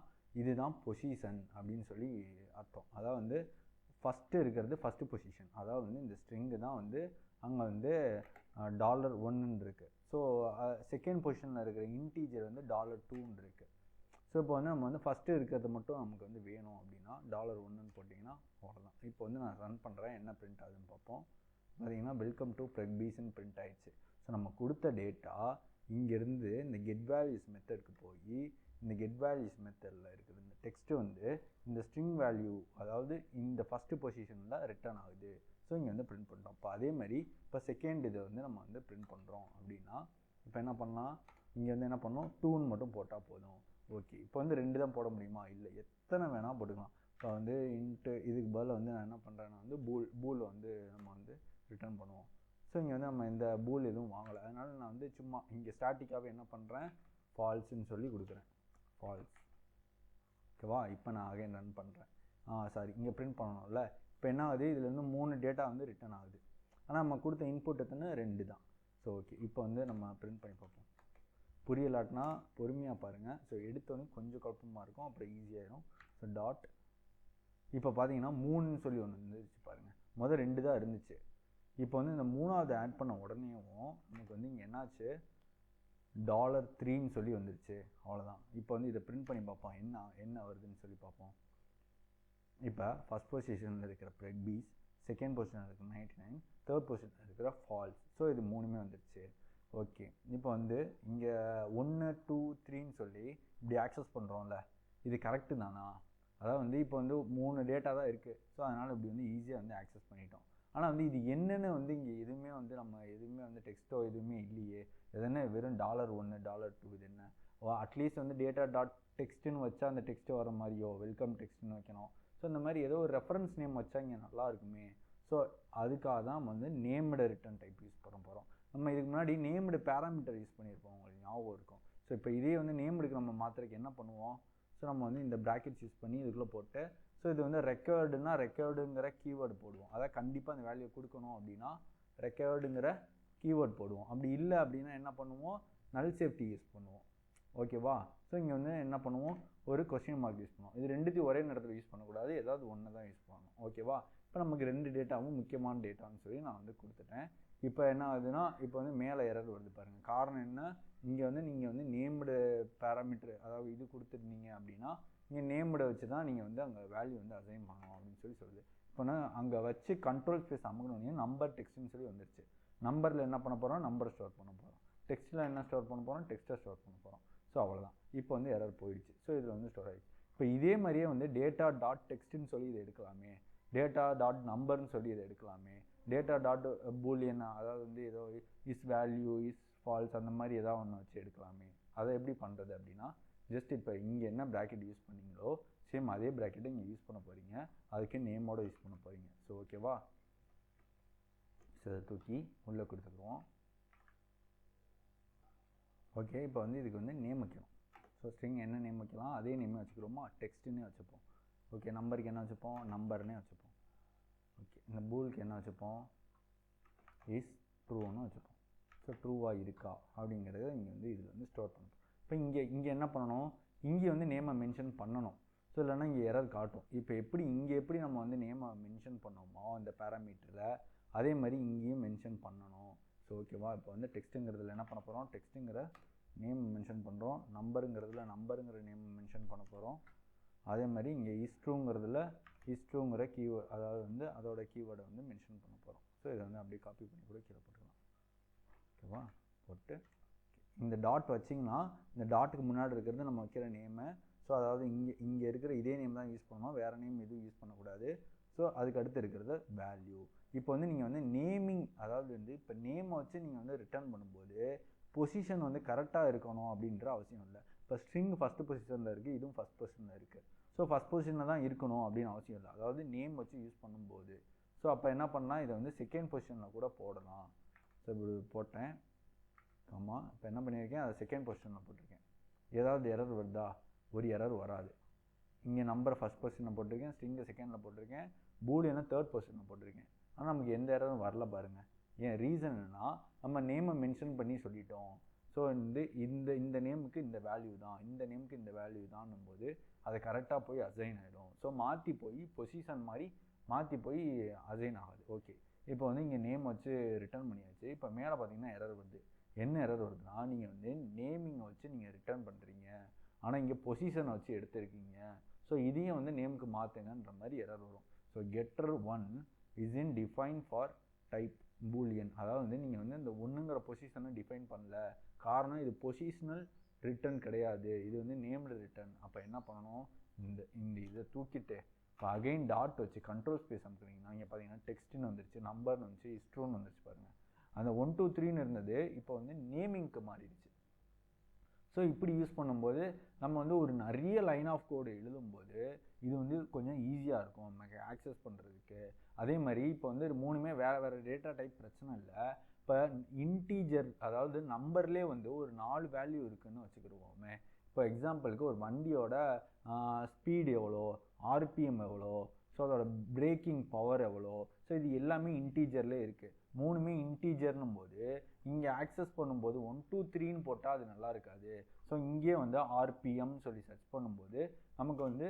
இதுதான் பொசிஷன் அப்படின்னு சொல்லி அர்த்தம். அதாவது வந்து ஃபஸ்ட்டு இருக்கிறது ஃபஸ்ட்டு பொசிஷன், அதாவது வந்து இந்த ஸ்ட்ரிங்கு தான் வந்து அங்கே வந்து $1ன்னு இருக்குது. ஸோ செகண்ட் பொசிஷனில் இருக்கிற இன்டீஜர் வந்து $2ன்னு இருக்குது. ஸோ இப்போ வந்து நம்ம வந்து ஃபஸ்ட்டு இருக்கிறது மட்டும் நமக்கு வந்து வேணும் அப்படின்னா $1ன்னு போட்டிங்கன்னா அவ்வளோதான். இப்போ வந்து நான் ரன் பண்ணுறேன், என்ன பிரிண்ட் ஆகுதுன்னு பார்ப்போம். பார்த்தீங்கன்னா வெல்கம் டு ப்ரெக்பீஸ்ன்னு பிரிண்ட் ஆகிடுச்சு. ஸோ நம்ம கொடுத்த டேட்டா இங்கேருந்து இந்த கெட் வேல்யூஸ் மெத்தடுக்கு போய் இந்த கெட் வேல்யூஸ் மெத்தடில் இருக்குது இந்த டெக்ஸ்ட்டு வந்து இந்த ஸ்ட்ரிங் வேல்யூ, அதாவது இந்த ஃபஸ்ட்டு பொசிஷனில் ரிட்டர்ன் ஆகுது. ஸோ இங்கே வந்து பிரிண்ட் பண்ணுறோம். இப்போ அதே மாதிரி இப்போ செகண்ட் இதை வந்து நம்ம வந்து பிரிண்ட் பண்ணுறோம் அப்படின்னா இப்போ என்ன பண்ணலாம், இங்கே வந்து என்ன பண்ணோம், 2ன்னு மட்டும் போட்டால் போதும். ஓகே, இப்போ வந்து 2 தான் போட முடியுமா, இல்லை எத்தனை வேணால் போட்டுக்கலாம். இப்போ வந்து இதுக்கு பதில் வந்து நான் என்ன பண்ணுறேன்னா வந்து பூல் வந்து நம்ம வந்து ரிட்டர்ன் பண்ணுவோம். ஸோ இங்கே வந்து நம்ம இந்த பூல் எதுவும் வாங்கலை, அதனால் நான் வந்து சும்மா இங்கே ஸ்டாட்டிக்காகவே என்ன பண்ணுறேன், ஃபால்ஸுன்னு சொல்லி கொடுக்குறேன், ஃபால்ஸ். ஓகேவா. இப்போ நான் அகைன் ரன் பண்ணுறேன். சாரி, இங்கே பிரிண்ட் பண்ணணும்ல. இப்போ என்ன ஆகுது, இதில் வந்து 3 டேட்டா வந்து ரிட்டர்ன் ஆகுது, ஆனால் நம்ம கொடுத்த இன்புட் எத்தனை 2 தான். ஸோ ஓகே, இப்போ வந்து நம்ம பிரிண்ட் பண்ணி பார்ப்போம். புரியலாட்டினா பொறுமையாக பாருங்கள். ஸோ எடுத்தோடனே கொஞ்சம் குழப்பமாக இருக்கும், அப்புறம் ஈஸியாகிடும். ஸோ டாட் இப்போ பார்த்தீங்கன்னா 3ன்னு சொல்லி ஒன்று இருந்துச்சு பாருங்கள், முதல் 2 தான் இருந்துச்சு. இப்போ வந்து இந்த 3வது ஆட் பண்ண உடனேவும் நமக்கு வந்து இங்கே என்னாச்சு, $3ன்னு சொல்லி வந்துருச்சு. அவ்வளோதான். இப்போ வந்து இதை பிரிண்ட் பண்ணி பார்ப்போம், என்ன வருதுன்னு சொல்லி பார்ப்போம். இப்போ ஃபஸ்ட் பொசிஷனில் இருக்கிற ப்ரெக்பீஸ், செகண்ட் பொசிஷனில் இருக்கிற 99, தேர்ட் பொசிஷனில் இருக்கிற ஃபால்ஸ். ஸோ இது 3மே வந்துருச்சு. ஓகே, இப்போ வந்து இங்கே 1 2 3ன்னு சொல்லி இப்படி ஆக்சஸ் பண்ணுறோம்ல, இது கரெக்டு தானா? அதாவது வந்து இப்போ வந்து 3 டேட்டா தான் இருக்குது. ஸோ அதனால் இப்படி வந்து ஈஸியாக வந்து ஆக்சஸ் பண்ணிட்டோம். ஆனால் வந்து இது என்னென்னு வந்து இங்கே எதுவுமே வந்து நம்ம எதுவுமே வந்து டெக்ஸ்ட்டோ எதுவுமே இல்லையே, எதுனா வெறும் $1 $2 இது என்ன அட்லீஸ்ட் வந்து டேட்டா டாட் டெக்ஸ்ட்டுன்னு வச்சா அந்த டெக்ஸ்ட்டு வர மாதிரியோ வெல்கம் டெக்ஸ்ட்னு வைக்கணும். ஸோ இந்த மாதிரி ஏதோ ஒரு ரெஃபரன்ஸ் நேம் வச்சா இங்கே நல்லா இருக்குமே. ஸோ அதுக்காக தான் வந்து நேம்டு ரிட்டர்ன் டைப் யூஸ் பண்ண போகிறோம். நம்ம இதுக்கு முன்னாடி நேம்டு பேராமீட்டர் யூஸ் பண்ணியிருப்போம், உங்களுக்கு ஞாபகம் இருக்கும். ஸோ இப்போ இதே வந்து நேம்டுக்கு நம்ம மாற்றுறதுக்கு என்ன பண்ணுவோம், ஸோ நம்ம வந்து இந்த ப்ராக்கெட்ஸ் யூஸ் பண்ணி இதுக்குள்ளே போட்டு ஸோ இது வந்து ரெக்கார்டுனா ரெக்கார்டுங்கிற கீவேர்டு போடுவோம். அதாவது கண்டிப்பாக அந்த வேல்யூ கொடுக்கணும் அப்படின்னா ரெக்கார்டுங்கிற கீவேர்ட் போடுவோம். அப்படி இல்லை அப்படின்னா என்ன பண்ணுவோம், நல் சேஃப்டி யூஸ் பண்ணுவோம். ஓகேவா. ஸோ இங்கே வந்து என்ன பண்ணுவோம், ஒரு கொஸ்டின் மார்க் யூஸ் பண்ணுவோம். இது ரெண்டுத்தையும் ஒரே நேரத்தில் யூஸ் பண்ணக்கூடாது, ஏதாவது ஒன்று தான் யூஸ் பண்ணணும். ஓகேவா. இப்போ நமக்கு 2 டேட்டாவும் முக்கியமான டேட்டான்னு சொல்லி நான் வந்து கொடுத்துட்டேன். இப்போ என்ன ஆகுதுன்னா இப்போ வந்து மேலே எரர் வருது பாருங்கள். காரணம் என்ன, இங்கே வந்து நீங்கள் வந்து நேம்டு பேராமீட்டர் அதாவது இது கொடுத்துருந்தீங்க அப்படின்னா இங்கே நேம்டை வச்சு தான் நீங்கள் வந்து அங்கே வேல்யூ வந்து அசைன் பண்ணணும் அப்படின்னு சொல்லி சொல்லுது. இப்போ நான் அங்கே வச்சு கண்ட்ரோல் ஸ்பேஸ் அமுக்கணும், நம்பர் டெக்ஸ்ட்னு சொல்லி வந்துருச்சு. நம்பரில் என்ன பண்ண போகிறோம், நம்பரை ஸ்டோர் பண்ண போகிறோம். டெக்ஸ்ட்டில் என்ன ஸ்டோர் பண்ண போகிறோம், டெக்ஸ்ட்டை ஸ்டோர் பண்ண போகிறோம். ஸோ அவ்வளோதான். இப்போ வந்து எரர் போயிடுச்சு. ஸோ இதில் வந்து ஸ்டோர் ஆகிடுச்சு. இப்போ இதே மாதிரியே வந்து டேட்டா டாட் டெக்ஸ்ட்னு சொல்லி இதை எடுக்கலாமே, டேட்டா டாட் நம்பர்னு சொல்லி இதை எடுக்கலாமே, டேட்டா டாட் பூலியன் அதாவது வந்து ஏதோ இஸ் வேல்யூ இஸ் ஃபால்ஸ் அந்த மாதிரி ஏதாவது ஒன்று வச்சு எடுக்கலாமே. அதை எப்படி பண்ணுறது அப்படின்னா ஜஸ்ட் இப்போ இங்கே என்ன ப்ராக்கெட் யூஸ் பண்ணீங்களோ சேம் அதே ப்ராக்கெட்டை இங்கே யூஸ் பண்ண போகிறீங்க, அதுக்கு நேமோட யூஸ் பண்ண போகிறீங்க. ஸோ ஓகேவா. ஸோ அதை தூக்கி உள்ளே கொடுத்துக்குவோம். ஓகே. இப்போ வந்து இதுக்கு வந்து நேம் வைக்கணும். ஸோ ஸ்ட்ரிங் என்ன நேம் வைக்கலாம், அதே நேமே வச்சுக்கிறோமா, டெக்ஸ்ட்டுன்னே வச்சுப்போம். ஓகே. நம்பருக்கு என்ன வச்சுப்போம், நம்பர்னே வச்சுப்போம். ஓகே. இந்த பூலுக்கு என்ன வச்சுப்போம், இஸ் ட்ரூன்னு வச்சுப்போம். ஸோ ட்ரூவாக இருக்கா அப்படிங்கிறத இங்கே வந்து இதில் வந்து ஸ்டோர் பண்ணணும். இப்போ இங்கே என்ன பண்ணணும், இங்கே வந்து நேமை மென்ஷன் பண்ணணும். ஸோ இல்லைன்னா இங்கே எரர் காட்டும். இப்போ இங்கே எப்படி நம்ம வந்து நேமை மென்ஷன் பண்ணோமோ இந்த பேராமீட்டரில் அதே மாதிரி இங்கேயும் மென்ஷன் பண்ணணும். ஸோ ஓகேவா. இப்போ வந்து டெக்ஸ்ட்டுங்கிறதுல என்ன பண்ண போகிறோம், டெக்ஸ்ட்டுங்கிற நேம் மென்ஷன் பண்ணுறோம். நம்பருங்கிறதுல நம்பருங்கிற நேம் மென்ஷன் பண்ண போகிறோம். அதே மாதிரி இங்கே இஸ்ட்ரூங்கிறதுல இஸ்ட்ரூங்கிற கீவேர்ட் அதாவது வந்து அதோட கீவேர்டை வந்து மென்ஷன் பண்ண போகிறோம். ஸோ இதை வந்து அப்படியே காப்பி பண்ணி கூட கீழே போட்டுக்கலாம். ஓகேவா. போட்டு இந்த டாட் வச்சிங்கன்னா இந்த டாட்டுக்கு முன்னாடி இருக்கிறது நம்ம வைக்கிற நேமு. ஸோ அதாவது இங்கே இருக்கிற இதே நேம் தான் யூஸ் பண்ணணும், வேறு நேம் எதுவும் யூஸ் பண்ணக்கூடாது. ஸோ அதுக்கு அடுத்து இருக்கிறது வேல்யூ. இப்போ வந்து நீங்கள் வந்து நேமிங் அதாவது வந்து இப்போ நேமை வச்சு நீங்கள் வந்து ரிட்டர்ன் பண்ணும்போது பொசிஷன் வந்து கரெக்டாக இருக்கணும் அப்படின்ற அவசியம் இல்லை. இப்போ ஸ்ட்ரிங் ஃபஸ்ட்டு பொசிஷனில் இருக்குது, இதுவும் ஃபஸ்ட் பொசிஷனில் இருக்குது. ஸோ ஃபஸ்ட் பொசிஷனில் தான் இருக்கணும் அப்படின்னு அவசியம் இல்லை, அதாவது நேம் வச்சு யூஸ் பண்ணும்போது. ஸோ அப்போ என்ன பண்ணலாம், இதை வந்து செகண்ட் பொசிஷனில் கூட போடலாம். ஸோ இப்படி போட்டேன். ஆமாம். இப்போ என்ன பண்ணியிருக்கேன், அதை செகண்ட் பொசிஷனில் போட்டிருக்கேன். ஏதாவது எரர் வருதா, ஒரு எரர் வராது. இங்கே நம்பரை ஃபஸ்ட் பொசிஷனில் போட்டிருக்கேன், ஸ்ட்ரிங்கை செகண்டில் போட்டிருக்கேன், பூலியனை தேர்ட் பொசிஷனில் போட்டிருக்கேன். ஆனால் நமக்கு எந்த எரரும் வரல பாருங்கள். ஏன் ரீசன் என்னன்னா நம்ம நேமை மென்ஷன் பண்ணி சொல்லிட்டோம். ஸோ வந்து இந்த நேமுக்கு இந்த வேல்யூ தான், இந்த நேமுக்கு இந்த வேல்யூ தான்னும் போது அதை கரெக்டாக போய் அசைன் ஆகிடும். ஸோ மாற்றி போய் பொசிஷன் மாதிரி மாற்றி போய் அசைன் ஆகுது. ஓகே. இப்போ வந்து இங்கே நேம் வச்சு ரிட்டர்ன் பண்ணியாச்சு. இப்போ மேலே பார்த்தீங்கன்னா எரர் வருது. என்ன எரர் வருதுன்னா நீங்கள் வந்து நேமிங்கை வச்சு நீங்கள் ரிட்டர்ன் பண்ணுறீங்க, ஆனால் இங்கே பொசிஷனை வச்சு எடுத்துருக்கீங்க. ஸோ இதையும் வந்து நேமுக்கு மாற்றுங்கன்ற மாதிரி எரர் வரும். So getter1 is in define for type Boolean. அதாவது வந்து நீங்கள் வந்து இந்த ஒன்றுங்கிற பொசிஷனை டிஃபைன் பண்ணல, காரணம் இது பொசிஷனல் ரிட்டர்ன் கிடையாது, இது வந்து நேம்டு ரிட்டர்ன். அப்போ என்ன பண்ணணும், இந்த இதை தூக்கிட்டு இப்போ அகைன் டாட் வச்சு கண்ட்ரோல் ஸ்பேஸ் அமுக்குறீங்கன்னா இங்கே பார்த்தீங்கன்னா டெக்ஸ்ட்டுன்னு வந்துருச்சு, நம்பர்னு வந்துச்சு, இஸ்ட்ரூன்னு வந்துருச்சு பாருங்கள். அந்த 1 2 3ன்னு இருந்தது இப்போ வந்து நேமிங்க்கு மாறிடுச்சு. ஸோ இப்படி யூஸ் பண்ணும்போது நம்ம வந்து ஒரு நிறைய லைன் ஆஃப் கோடு எழுதும்போது இது வந்து கொஞ்சம் ஈஸியாக இருக்கும் நமக்கு ஆக்சஸ் பண்ணுறதுக்கு. அதே மாதிரி இப்போ வந்து 3மே வேறு டேட்டா டைப் பிரச்சனை இல்லை. இப்போ இன்டீஜர் அதாவது நம்பர்லேயே வந்து ஒரு 4 வேல்யூ இருக்குதுன்னு வச்சுக்கிடுவோமே. இப்போ எக்ஸாம்பிளுக்கு ஒரு வண்டியோட ஸ்பீடு எவ்வளோ, ஆர்பிஎம் எவ்வளோ, ஸோ அதோட பிரேக்கிங் பவர் எவ்வளோ, ஸோ இது எல்லாமே இன்டீஜர்லேயே இருக்குது. 3மே இன்டீஜர்னும் போது இங்கே ஆக்சஸ் பண்ணும்போது 1 2 3ன்னு போட்டால் அது நல்லா இருக்காது. ஸோ இங்கே வந்து ஆர்பிஎம் சொல்லி சர்ச் பண்ணும்போது நமக்கு வந்து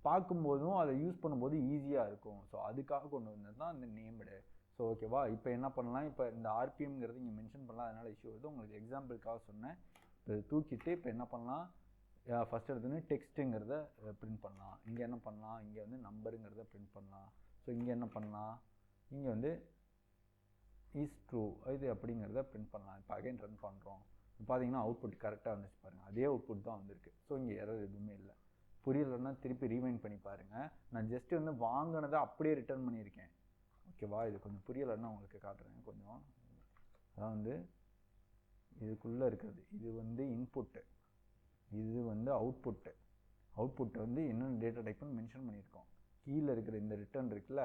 பார்க்கும்போதும் அதை யூஸ் பண்ணும்போது ஈஸியாக இருக்கும். ஸோ அதுக்காக கொண்டு வந்தது தான் இந்த நேம்டு. ஸோ ஓகேவா. இப்போ என்ன பண்ணலாம், இப்போ இந்த ஆர்பிஎம்ங்கிறது இங்கே மென்ஷன் பண்ணலாம், அதனால் இஷ்யூ வருது. உங்களுக்கு எக்ஸாம்பிளுக்காக சொன்னேன். இப்போ இதை தூக்கிட்டு இப்போ என்ன பண்ணலாம், ஃபஸ்ட் எடுத்துன்னு டெக்ஸ்ட்டுங்கிறத பிரிண்ட் பண்ணலாம். இங்கே என்ன பண்ணலாம், இங்கே வந்து நம்பருங்கிறத பிரிண்ட் பண்ணலாம். ஸோ இங்கே என்ன பண்ணலாம், இங்கே வந்து இஸ் ட்ரூ இது அப்படிங்கிறத பிரிண்ட் பண்ணலாம். இப்போ அகைன் ரன் பண்ணுறோம். இப்போ பார்த்தீங்கன்னா அவுட்புட் கரெக்டாக வந்துச்சு பாருங்கள், அதே அவுட்புட் தான் வந்திருக்கு. ஸோ இங்கே எரர் எதுவுமே இல்லை. புரியலைன்னா திருப்பி ரீவைண்ட் பண்ணி பாருங்கள். நான் ஜஸ்ட்டு வந்து வாங்கினதை அப்படியே ரிட்டர்ன் பண்ணியிருக்கேன். ஓகேவா. இது கொஞ்சம் புரியலைன்னா உங்களுக்கு காட்டுறேன் கொஞ்சம். அதான் வந்து இதுக்குள்ளே இருக்கிறது இது வந்து இன்புட்டு. இது வந்து அவுட்புட்டை வந்து என்னென்ன டேட்டா டைப்னு மென்ஷன் பண்ணியிருக்கோம். கீழே இருக்கிற இந்த ரிட்டர்ன் இருக்குல்ல,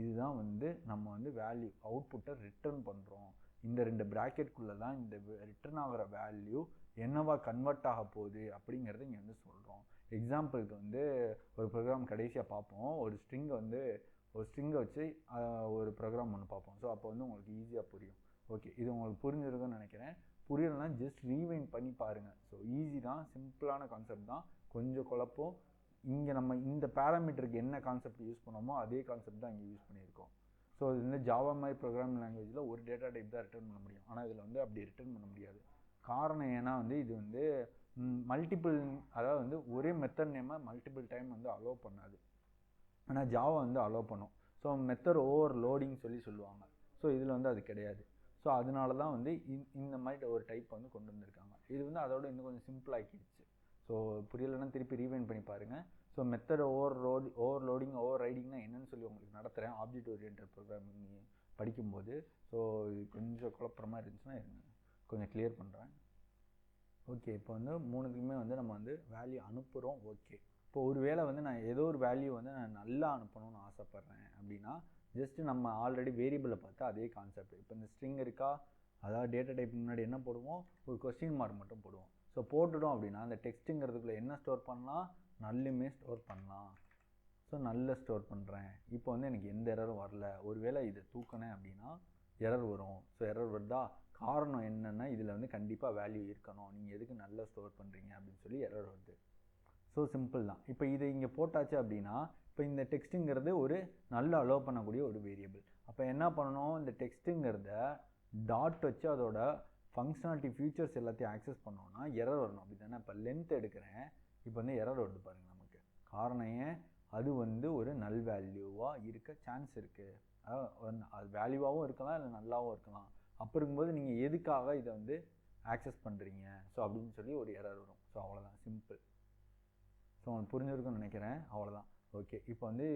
இதுதான் வந்து நம்ம வந்து வேல்யூ அவுட்புட்டை ரிட்டர்ன் பண்ணுறோம். இந்த 2 ப்ராக்கெட்குள்ளே தான் இந்த ரிட்டர்ன் ஆகிற வேல்யூ என்னவா கன்வெர்ட் ஆக போகுது அப்படிங்கிறத இங்கே வந்து சொல்கிறோம். எக்ஸாம்பிளுக்கு வந்து ஒரு ப்ரோக்ராம் கடைசியாக பார்ப்போம். ஒரு ஸ்ட்ரிங்கை வச்சு ஒரு ப்ரோக்ராம் ஒன்று பார்ப்போம். ஸோ அப்போ வந்து உங்களுக்கு ஈஸியாக புரியும். ஓகே, இது உங்களுக்கு புரிஞ்சிருக்குன்னு நினைக்கிறேன். புரியலைன்னா ஜஸ்ட் ரீவைண்ட் பண்ணி பாருங்கள். ஸோ ஈஸி தான், சிம்பிளான கான்செப்ட் தான். கொஞ்சம் குழப்பம். இங்கே நம்ம இந்த பேராமீட்டருக்கு என்ன கான்செப்ட் யூஸ் பண்ணோமோ அதே கான்செப்ட் தான் இங்கே யூஸ் பண்ணியிருக்கோம். ஸோ இது வந்து ஜாவா மாதிரி ப்ரோக்ராமிங் லாங்குவேஜில் ஒரு டேட்டா டைப் தான் ரிட்டர்ன் பண்ண முடியும். ஆனால் இதில் வந்து அப்படி ரிட்டர்ன் பண்ண முடியாது. காரணம் ஏன்னா வந்து இது வந்து மல்டிபிள், அதாவது வந்து ஒரே மெத்தட் நேமை மல்டிபிள் டைம் வந்து அலோவ் பண்ணாது. ஆனால் ஜாவா வந்து அலோவ் பண்ணும். ஸோ மெத்தட் ஓவர் லோடிங் சொல்லுவாங்க. ஸோ இதில் வந்து அது கிடையாது. ஸோ அதனால தான் வந்து இந்த மாதிரி ஒரு டைப் வந்து கொண்டு வந்திருக்காங்க. இது வந்து அதோட இன்னும் கொஞ்சம் சிம்பிள் ஆக்கிடுச்சு. ஸோ புரியலைன்னா திருப்பி ரீவைண்ட் பண்ணி பாருங்கள். ஸோ மெத்தட் ஓவர்லோடிங் ஓவர் ரைடிங்னா என்னன்னு சொல்லி உங்களுக்கு நடத்துகிறேன் ஆப்ஜெக்ட் ஓரியன்டட் ப்ரோக்ராமிங் படிக்கும்போது. ஸோ கொஞ்சம் குழப்பமாக இருந்துச்சுன்னா கொஞ்சம் கிளியர் பண்ணுறேன். ஓகே, இப்போ வந்து 3க்குமே வந்து நம்ம வந்து வேல்யூ அனுப்புகிறோம். ஓகே, இப்போ ஒரு வேளை வந்து நான் ஏதோ ஒரு வேல்யூ வந்து நான் நல்லா அனுப்பணும்னு ஆசைப்பட்றேன் அப்படின்னா ஜஸ்ட்டு நம்ம ஆல்ரெடி வேரியபிளை பார்த்து அதே கான்செப்ட். இப்போ இந்த ஸ்ட்ரிங் இருக்கா, அதாவது டேட்டா டைப் முன்னாடி என்ன போடுவோம், ஒரு கொஸ்டின் மார்க் மட்டும் போடுவோம். ஸோ போட்டுட்டோம் அப்படின்னா அந்த டெக்ஸ்ட்டுங்கிறதுக்குள்ளே என்ன ஸ்டோர் பண்ணலாம், நல்லுமே ஸ்டோர் பண்ணலாம். ஸோ நல்ல ஸ்டோர் பண்ணுறேன். இப்போ வந்து எனக்கு எந்த எரரும் வரல. ஒருவேளை இதை தூக்கினேன் அப்படின்னா எரர் வரும். ஸோ எரர் வருதா, காரணம் என்னென்னா இதில் வந்து கண்டிப்பாக வேல்யூ இருக்கணும், நீங்கள் எதுக்கு நல்லா ஸ்டோர் பண்ணுறீங்க அப்படின்னு சொல்லி எரர் வருது. ஸோ சிம்பிள் தான். இப்போ இதை இங்கே போட்டாச்சு அப்படின்னா இப்போ இந்த டெக்ஸ்ட்டுங்கிறது ஒரு நல்ல அலோவ் பண்ணக்கூடிய ஒரு வேரியபிள். அப்போ என்ன பண்ணணும், இந்த டெக்ஸ்ட்டுங்கிறத டாட் வச்சு அதோட ஃபங்க்ஷனாலிட்டி ஃபீச்சர்ஸ் எல்லாத்தையும் ஆக்சஸ் பண்ணோன்னா எரர் வரணும். அப்படி தானே. இப்போ லென்த் எடுக்கிறேன், இப்போ வந்து எரர் வருது பாருங்கள் நமக்கு. காரணம் ஏன், அது வந்து ஒரு நல் வேல்யூவாக இருக்க சான்ஸ் இருக்குது. அது வேல்யூவாகவும் இருக்கலாம் இல்லை நல்லாவும் இருக்கலாம். அப்போ இருக்கும்போது நீங்கள் எதுக்காக இதை வந்து ஆக்சஸ் பண்ணுறீங்க ஸோ அப்படின்னு சொல்லி ஒரு எரர் வரும். ஸோ அவ்வளோதான், சிம்பிள். ஸோ உங்களுக்கு புரிஞ்சிருக்குன்னு நினைக்கிறேன். அவ்வளோதான். ஓகே, இப்போ வந்து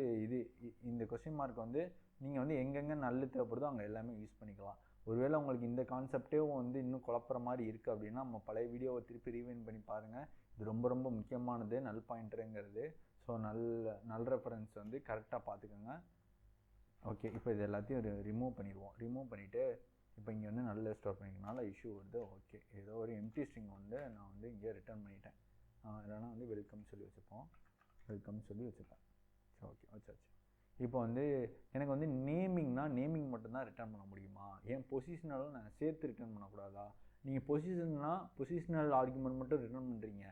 இந்த கொஸ்டின் மார்க் வந்து நீங்கள் வந்து எங்கெங்கே நல்ல தேவைப்படுதோ அங்கே எல்லாமே யூஸ் பண்ணிக்கலாம். ஒருவேளை உங்களுக்கு இந்த கான்செப்டே வந்து இன்னும் குழப்புற மாதிரி இருக்குது அப்படின்னா நம்ம பழைய வீடியோவை திருப்பி ரீவைண்ட் பண்ணி பாருங்கள். இது ரொம்ப ரொம்ப முக்கியமானது, நல் பாயிண்டருங்கிறது. ஸோ நல் ரெஃபரன்ஸ் வந்து கரெக்டாக பார்த்துக்கோங்க. ஓகே, இப்போ இது எல்லாத்தையும் ரிமூவ் பண்ணிடுவோம். ரிமூவ் பண்ணிவிட்டு இப்போ இங்கே வந்து நல்ல ஸ்டோர் பண்ணிக்கனால இஷ்யூ வருது. ஓகே, ஏதோ ஒரு எம்டி ஸ்ட்ரிங் வந்து நான் வந்து இங்கே ரிட்டர்ன் பண்ணிட்டேன். இல்லைனா வந்து வெல்கம் சொல்லி வச்சுப்போம். வெல்கம் சொல்லி வச்சுப்பேன். சரி, ஓகே, வச்சாச்சு. இப்போ வந்து எனக்கு வந்து நேமிங் மட்டும்தான் ரிட்டர்ன் பண்ண முடியுமா, ஏன் பொசிஷனலும் நான் சேர்த்து ரிட்டர்ன் பண்ணக்கூடாதா? நீங்கள் பொசிஷனல் ஆர்குமெண்ட் மட்டும் ரிட்டர்ன் பண்ணுறீங்க,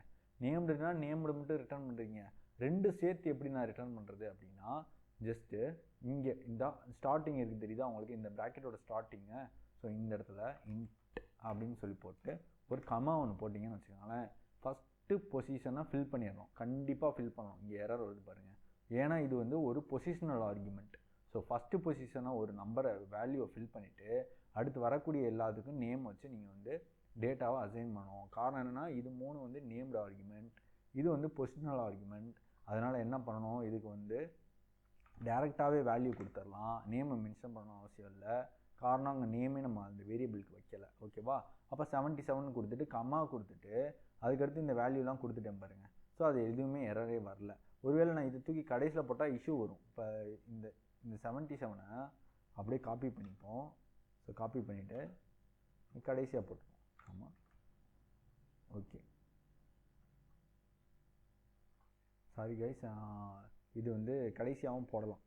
நேம்டுனா நேம்டு மட்டும் ரிட்டர்ன் பண்ணுறீங்க, ரெண்டு சேர்த்து எப்படி நான் ரிட்டர்ன் பண்ணுறது அப்படின்னா ஜஸ்ட்டு இங்கே இந்த ஸ்டார்டிங் இருக்குது தெரியுதா உங்களுக்கு, இந்த ப்ராக்கெட்டோட ஸ்டார்டிங்கை. ஸோ இந்த இடத்துல இன்ட் அப்படின்னு சொல்லி போட்டு ஒரு கமா ஒன்று போட்டிங்கன்னு வச்சுக்கோங்களேன். ஃபஸ்ட்டு பொசிஷனாக ஃபில் பண்ணிடணும், கண்டிப்பாக ஃபில் பண்ணணும். இங்கே எரர் வருது பாருங்கள், ஏன்னா இது வந்து ஒரு பொசிஷனல் ஆர்குமெண்ட். ஸோ ஃபஸ்ட்டு பொசிஷனாக ஒரு நம்பரை வேல்யூவை ஃபில் பண்ணிவிட்டு அடுத்து வரக்கூடிய எல்லாத்துக்கும் நேம் வச்சு நீங்கள் வந்து டேட்டாவை அசைன் பண்ணணும். காரணம் என்னென்னா இது 3 வந்து நேம்டு ஆர்குமெண்ட், இது வந்து பொசிஷனல் ஆர்குமெண்ட். அதனால் என்ன பண்ணணும், இதுக்கு வந்து டேரெக்டாகவே வேல்யூ கொடுத்துடலாம், நேமை மென்ஷன் பண்ணணும் அவசியம் இல்லை. காரணம் அங்கே நேமே நம்ம அந்த வேரியபிளுக்கு வைக்கலை. ஓகேவா? அப்போ 77 கொடுத்துட்டு கம்மா கொடுத்துட்டு அதுக்கடுத்து இந்த வேல்யூலாம் கொடுத்துட்டேன் பாருங்கள். ஸோ அது எதுவுமே எரரே வரல. ஒருவேளை நான் இது தூக்கி கடைசியில் போட்டால் இஷ்யூ வரும். இப்போ இந்த 77 அப்படியே காப்பி பண்ணிப்போம். ஸோ காப்பி பண்ணிவிட்டு கடைசியாக போட்டுப்போம். ஆமாம், ஓகே, சாரி கைஸ், இது வந்து கடைசியாகவும் போடலாம்.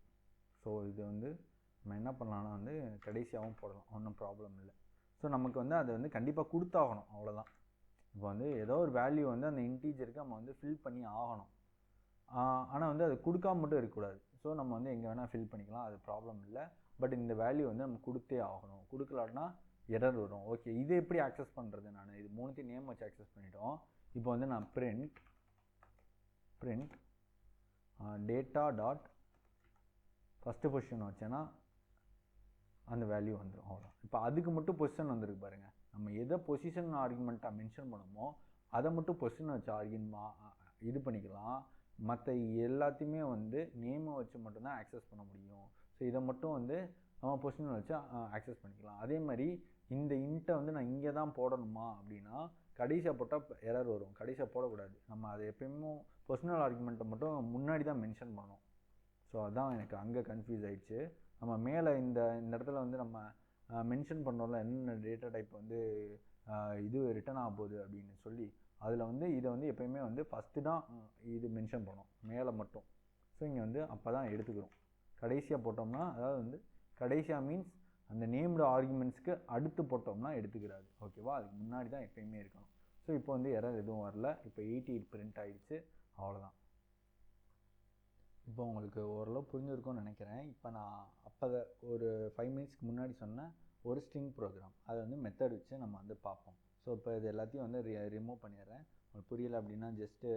ஸோ இது வந்து நம்ம என்ன பண்ணலான்னா வந்து கடைசியாகவும் போடலாம், ஒன்றும் ப்ராப்ளம் இல்லை. ஸோ நமக்கு வந்து அதை வந்து கண்டிப்பாக கொடுத்தாகணும், அவ்வளோதான். இப்போ வந்து ஏதோ ஒரு வேல்யூ வந்து அந்த இன்டீஜருக்கு நம்ம வந்து ஃபில் பண்ணி ஆகணும். ஆனால் வந்து அது கொடுக்காம மட்டும் இருக்கக்கூடாது. ஸோ நம்ம வந்து எங்கே வேணால் ஃபில் பண்ணிக்கலாம், அது ப்ராப்ளம் இல்லை. பட் இந்த வேல்யூ வந்து நம்ம கொடுத்தே ஆகணும், கொடுக்கலான்னா எரர் வரும். ஓகே, இதை எப்படி ஆக்சஸ் பண்ணுறது, நான் இது 3 நேம் வச்சு ஆக்சஸ் பண்ணிட்டோம். இப்போ வந்து நான் print data dot first position வச்சேன்னா அந்த வேல்யூ வந்துடும், அவ்வளோதான். இப்போ அதுக்கு மட்டும் பொசிஷன் வந்துருக்கு பாருங்கள். நம்ம எதை பொசிஷன் ஆர்குமெண்ட்டாக மென்ஷன் பண்ணணுமோ அதை மட்டும் பொசிஷன் வச்சு இது பண்ணிக்கலாம். மற்ற எல்லாத்தையுமே வந்து நேமை வச்சு மட்டும்தான் ஆக்சஸ் பண்ண முடியும். ஸோ இதை மட்டும் வந்து நம்ம பொசிஷன் வச்சு ஆக்சஸ் பண்ணிக்கலாம். அதே மாதிரி இந்த இன்ட்டை வந்து நான் இங்கே தான் போடணுமா அப்படின்னா கடைசியாக போட்டால் எரர் வரும். கடைசியாக போடக்கூடாது. நம்ம அதை எப்பயுமே பர்சனல் ஆர்குமெண்ட்டை மட்டும் முன்னாடி தான் மென்ஷன் பண்ணணும். ஸோ அதான் எனக்கு அங்கே கன்ஃபியூஸ் ஆகிடுச்சு. நம்ம மேலே இந்த இடத்துல வந்து நம்ம மென்ஷன் பண்ணோம்ல என்னென்ன டேட்டா டைப் வந்து இது ரிட்டர்ன் ஆக போகுது அப்படின்னு சொல்லி, அதில் வந்து இதை வந்து எப்பயுமே வந்து ஃபஸ்ட்டு தான் இது மென்ஷன் பண்ணோம் மேலே மட்டும். ஸோ இங்கே வந்து அப்போ தான் எடுத்துக்கிறோம். கடைசியாக போட்டோம்னா, அதாவது வந்து கடைசியாக மீன்ஸ் அந்த நேம்டு ஆர்குமெண்ட்ஸ்க்கு அடுத்து போட்டோம்னா எடுத்துக்கிறாது. ஓகேவா? அதுக்கு முன்னாடி தான் எப்பயுமே இருக்கணும். ஸோ இப்போ வந்து எரர் எதுவும் வரல. இப்போ 88 பிரிண்ட் ஆகிடுச்சு. அவ்வளோதான். இப்போ உங்களுக்கு ஓரளவு புரிஞ்சிருக்கும்னு நினைக்கிறேன். இப்போ நான் அப்போ ஒரு 5 மினிட்ஸ்க்கு முன்னாடி சொன்ன ஒரு ஸ்ட்ரிங் ப்ரோக்ராம், அதை வந்து மெத்தட் வச்சு நம்ம வந்து பார்ப்போம். ஸோ இப்போ இது எல்லாத்தையும் வந்து ரிமூவ் பண்ணிடுறேன். உங்களுக்கு புரியலை அப்படின்னா ஜஸ்ட்டு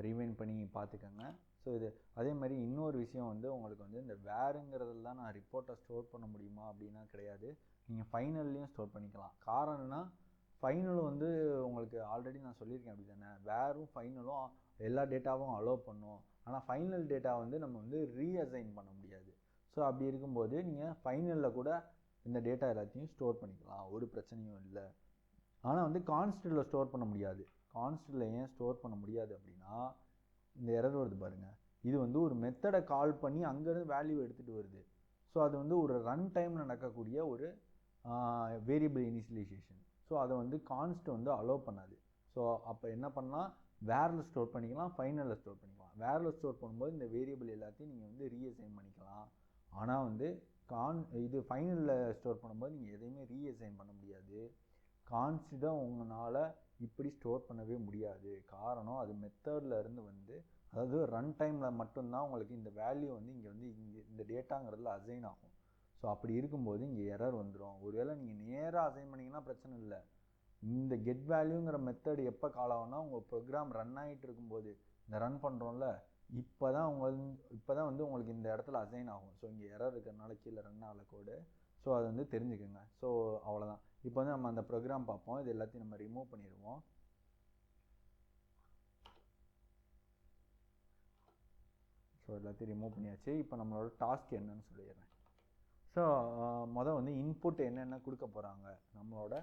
ரிவைண்ட் பண்ணி பார்த்துக்கோங்க. ஸோ இது அதே மாதிரி இன்னொரு விஷயம் வந்து உங்களுக்கு வந்து இந்த வேறுங்கிறதுல தான் நான் ரிப்போர்ட்டை ஸ்டோர் பண்ண முடியுமா அப்படின்னா கிடையாது. நீங்கள் ஃபைனல்லையும் ஸ்டோர் பண்ணிக்கலாம். காரணம்னா ஃபைனலும் வந்து உங்களுக்கு ஆல்ரெடி நான் சொல்லியிருக்கேன் அப்படி தானே, வேறும் ஃபைனலும் எல்லா டேட்டாவும் அலோவ் பண்ணும். ஆனால் ஃபைனல் டேட்டா வந்து நம்ம வந்து ரீஅசைன் பண்ண முடியாது. ஸோ அப்படி இருக்கும்போது நீங்கள் ஃபைனலில் கூட இந்த டேட்டா எல்லாத்தையும் ஸ்டோர் பண்ணிக்கலாம், ஒரு பிரச்சனையும் இல்லை. ஆனால் வந்து கான்ஸ்டன்ட்டில் ஸ்டோர் பண்ண முடியாது. கான்ஸ்டன்ட்டில் ஏன் ஸ்டோர் பண்ண முடியாது அப்படின்னா, இந்த எரர் வருது பாருங்கள், இது வந்து ஒரு மெத்தடை கால் பண்ணி அங்கேருந்து வேல்யூ எடுத்துகிட்டு வருது. ஸோ அது வந்து ஒரு ரன் டைம் நடக்கக்கூடிய ஒரு வேரியபிள் இனிஷியலைசேஷன். ஸோ அதை வந்து கான்ஸ்ட் வந்து அலோவ் பண்ணாது. ஸோ அப்போ என்ன பண்ணலாம், வேரில் ஸ்டோர் பண்ணிக்கலாம், ஃபைனலில் ஸ்டோர் பண்ணிக்கலாம். வேரில் ஸ்டோர் பண்ணும்போது இந்த வேரியபிள் எல்லாத்தையும் நீங்கள் வந்து ரீஅசைன் பண்ணிக்கலாம். ஆனால் வந்து இது ஃபைனலில் ஸ்டோர் பண்ணும்போது நீங்கள் எதையுமே ரீஅசைன் பண்ண முடியாது. கான்ஸ்டாக உங்களால் இப்படி ஸ்டோர் பண்ணவே முடியாது. காரணம் அது மெத்தடில் இருந்து வந்து, அதாவது ரன் டைமில் மட்டும்தான் உங்களுக்கு இந்த வேல்யூ வந்து இங்கே வந்து இந்த டேட்டாங்கிறதுல அசைன் ஆகும். ஸோ அப்படி இருக்கும்போது இங்கே எரர் வந்துடும். ஒருவேளை நீங்கள் நேராக அசைன் பண்ணிங்கன்னா பிரச்சனை இல்லை. இந்த கெட் வேல்யூங்கிற மெத்தட் எப்போ கால் ஆகும்னா, உங்கள் ப்ரோக்ராம் ரன் ஆகிட்டு இருக்கும்போது, இந்த ரன் பண்ணுறோம்ல, இப்போ தான் வந்து உங்களுக்கு இந்த இடத்துல அசைன் ஆகும். ஸோ இங்கே எரர் இருக்கிறதுனால கீழே ரன் ஆகல கோடு. ஸோ அதை வந்து தெரிஞ்சுக்கோங்க. ஸோ அவ்வளோதான். இப்போ வந்து நம்ம அந்த ப்ரோக்ராம் பார்ப்போம். இது எல்லாத்தையும் நம்ம ரிமூவ் பண்ணிடுவோம். ஸோ எல்லாத்தையும் ரிமூவ் பண்ணியாச்சு. இப்போ நம்மளோட டாஸ்க் என்னன்னு சொல்லிடுறேன். ஸோ மொதல் வந்து இன்புட் என்னென்ன கொடுக்க போகிறாங்க, நம்மளோட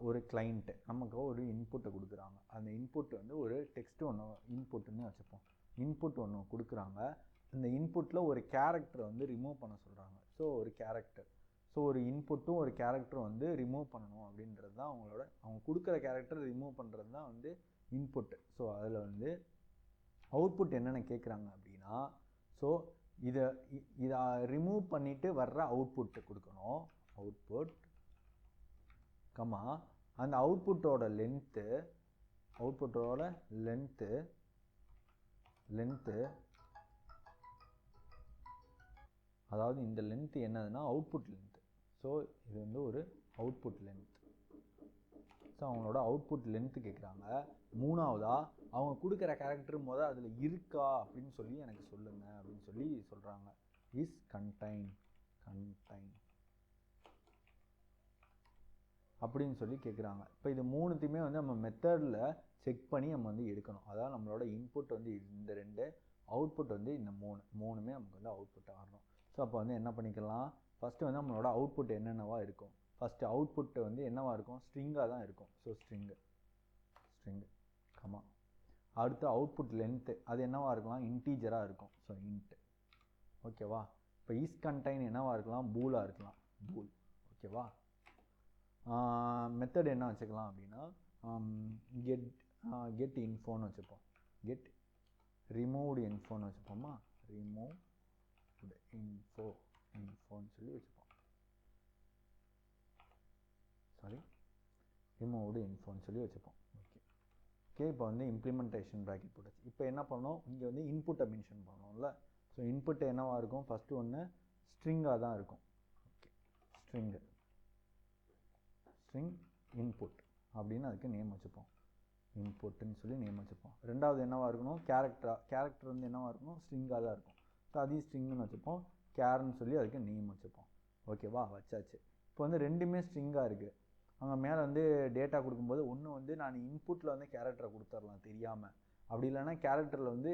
ஒரு கிளைண்ட்டு நமக்கு ஒரு இன்புட்டை கொடுக்குறாங்க. அந்த இன்புட் வந்து ஒரு டெக்ஸ்ட்டு ஒன்று இன்புட்டுன்னு வச்சுப்போம். இன்புட் ஒன்று கொடுக்குறாங்க. அந்த இன்புட்டில் ஒரு கேரக்டரை வந்து ரிமூவ் பண்ண சொல்கிறாங்க. ஸோ ஒரு கேரக்டர், ஸோ ஒரு இன்புட்டும் ஒரு கேரக்டரும் வந்து ரிமூவ் பண்ணணும் அப்படின்றது தான் அவங்க கொடுக்குற கேரக்டர் ரிமூவ் பண்ணுறது தான் வந்து இன்புட்டு. ஸோ அதில் வந்து அவுட்புட் என்னென்ன கேட்குறாங்க அப்படின்னா, ஸோ இதை ரிமூவ் பண்ணிவிட்டு வர்ற அவுட்புட்டு கொடுக்கணும். அவுட்புட் கமா அந்த அவுட்புட்டோட லென்த்து அதாவது இந்த லென்த் என்னதுன்னா அவுட்புட் லென்த். ஸோ இது வந்து ஒரு அவுட்புட் லென்த். ஸோ அவங்களோட அவுட்புட் லென்த்து கேட்குறாங்க. மூணாவதாக அவங்க கொடுக்குற கேரக்டர் அதில் இருக்கா அப்படின்னு சொல்லி எனக்கு சொல்லுங்கள் அப்படின்னு சொல்லி சொல்கிறாங்க. இஸ் கண்டைன் அப்படின்னு சொல்லி கேட்குறாங்க. இப்போ இது மூணுத்தையுமே வந்து நம்ம மெத்தடில் செக் பண்ணி நம்ம வந்து எடுக்கணும். அதாவது நம்மளோட இன்புட் வந்து இந்த 2, அவுட்புட் வந்து இந்த 3மே நமக்கு வந்து அவுட்புட் ஆகணும். ஸோ அப்போ வந்து என்ன பண்ணிக்கலாம், ஃபஸ்ட்டு வந்து நம்மளோட அவுட்புட் என்னென்னவா இருக்கும். ஃபஸ்ட்டு அவுட்புட்டு வந்து என்னவாக இருக்கும், ஸ்ட்ரிங்காக தான் இருக்கும். ஸோ ஸ்ட்ரிங்கு கமா அடுத்து அவுட்புட் லென்த்து அது என்னவாக இருக்கலாம், இன்டீஜராக இருக்கும். So int. ஓகேவா? இப்போ இஸ் கண்டைன் என்னவாக இருக்கலாம், பூலாக இருக்கலாம். பூல். ஓகேவா? மெத்தட் என்ன வச்சுக்கலாம் அப்படின்னா, கெட் இன்ஃபோன்னு வச்சுப்போம். கெட் ரிமூவ்டு இன்ஃபோன்னு வச்சுப்போமா, ரிமூவ்டு இன்ஃபோன்னு சொல்லி வச்சுப்போம். ரிமூவ்டு இன்ஃபோன்னு சொல்லி வச்சுப்போம். ஓகே, இப்போ வந்து இம்ப்ளிமெண்டேஷன் ப்ராக்கெட் போட்டாச்சு. இப்போ என்ன பண்ணணும், இங்கே வந்து இன்புட்டை மென்ஷன் பண்ணணும்ல. ஸோ இன்புட்டு என்னவாக இருக்கும், ஃபஸ்ட்டு ஒன்று ஸ்ட்ரிங்காக தான் இருக்கும். ஓகே, ஸ்ட்ரிங் இன்புட் அப்படின்னு அதுக்கு நேம் வச்சுப்போம். இன்புட்டுன்னு சொல்லி நேம் வச்சுப்போம். ரெண்டாவது என்னவாக இருக்கணும், கேரக்டர் வந்து என்னவாக இருக்கணும், ஸ்ட்ரிங்காக தான் இருக்கும். ஸோ அதையும் ஸ்ட்ரிங்னு வச்சுப்போம். கேர்ன்னு சொல்லி அதுக்கு நேம் வச்சுப்போம். ஓகேவா? வச்சாச்சு. இப்போ வந்து ரெண்டுமே ஸ்ட்ரிங்காக இருக்குது. அங்கே மேலே வந்து டேட்டா கொடுக்கும்போது ஒன்று வந்து நான் இன்புட்டில் வந்து கேரக்டரை கொடுத்துடலாம் தெரியாமல், அப்படி இல்லைன்னா கேரக்டரில் வந்து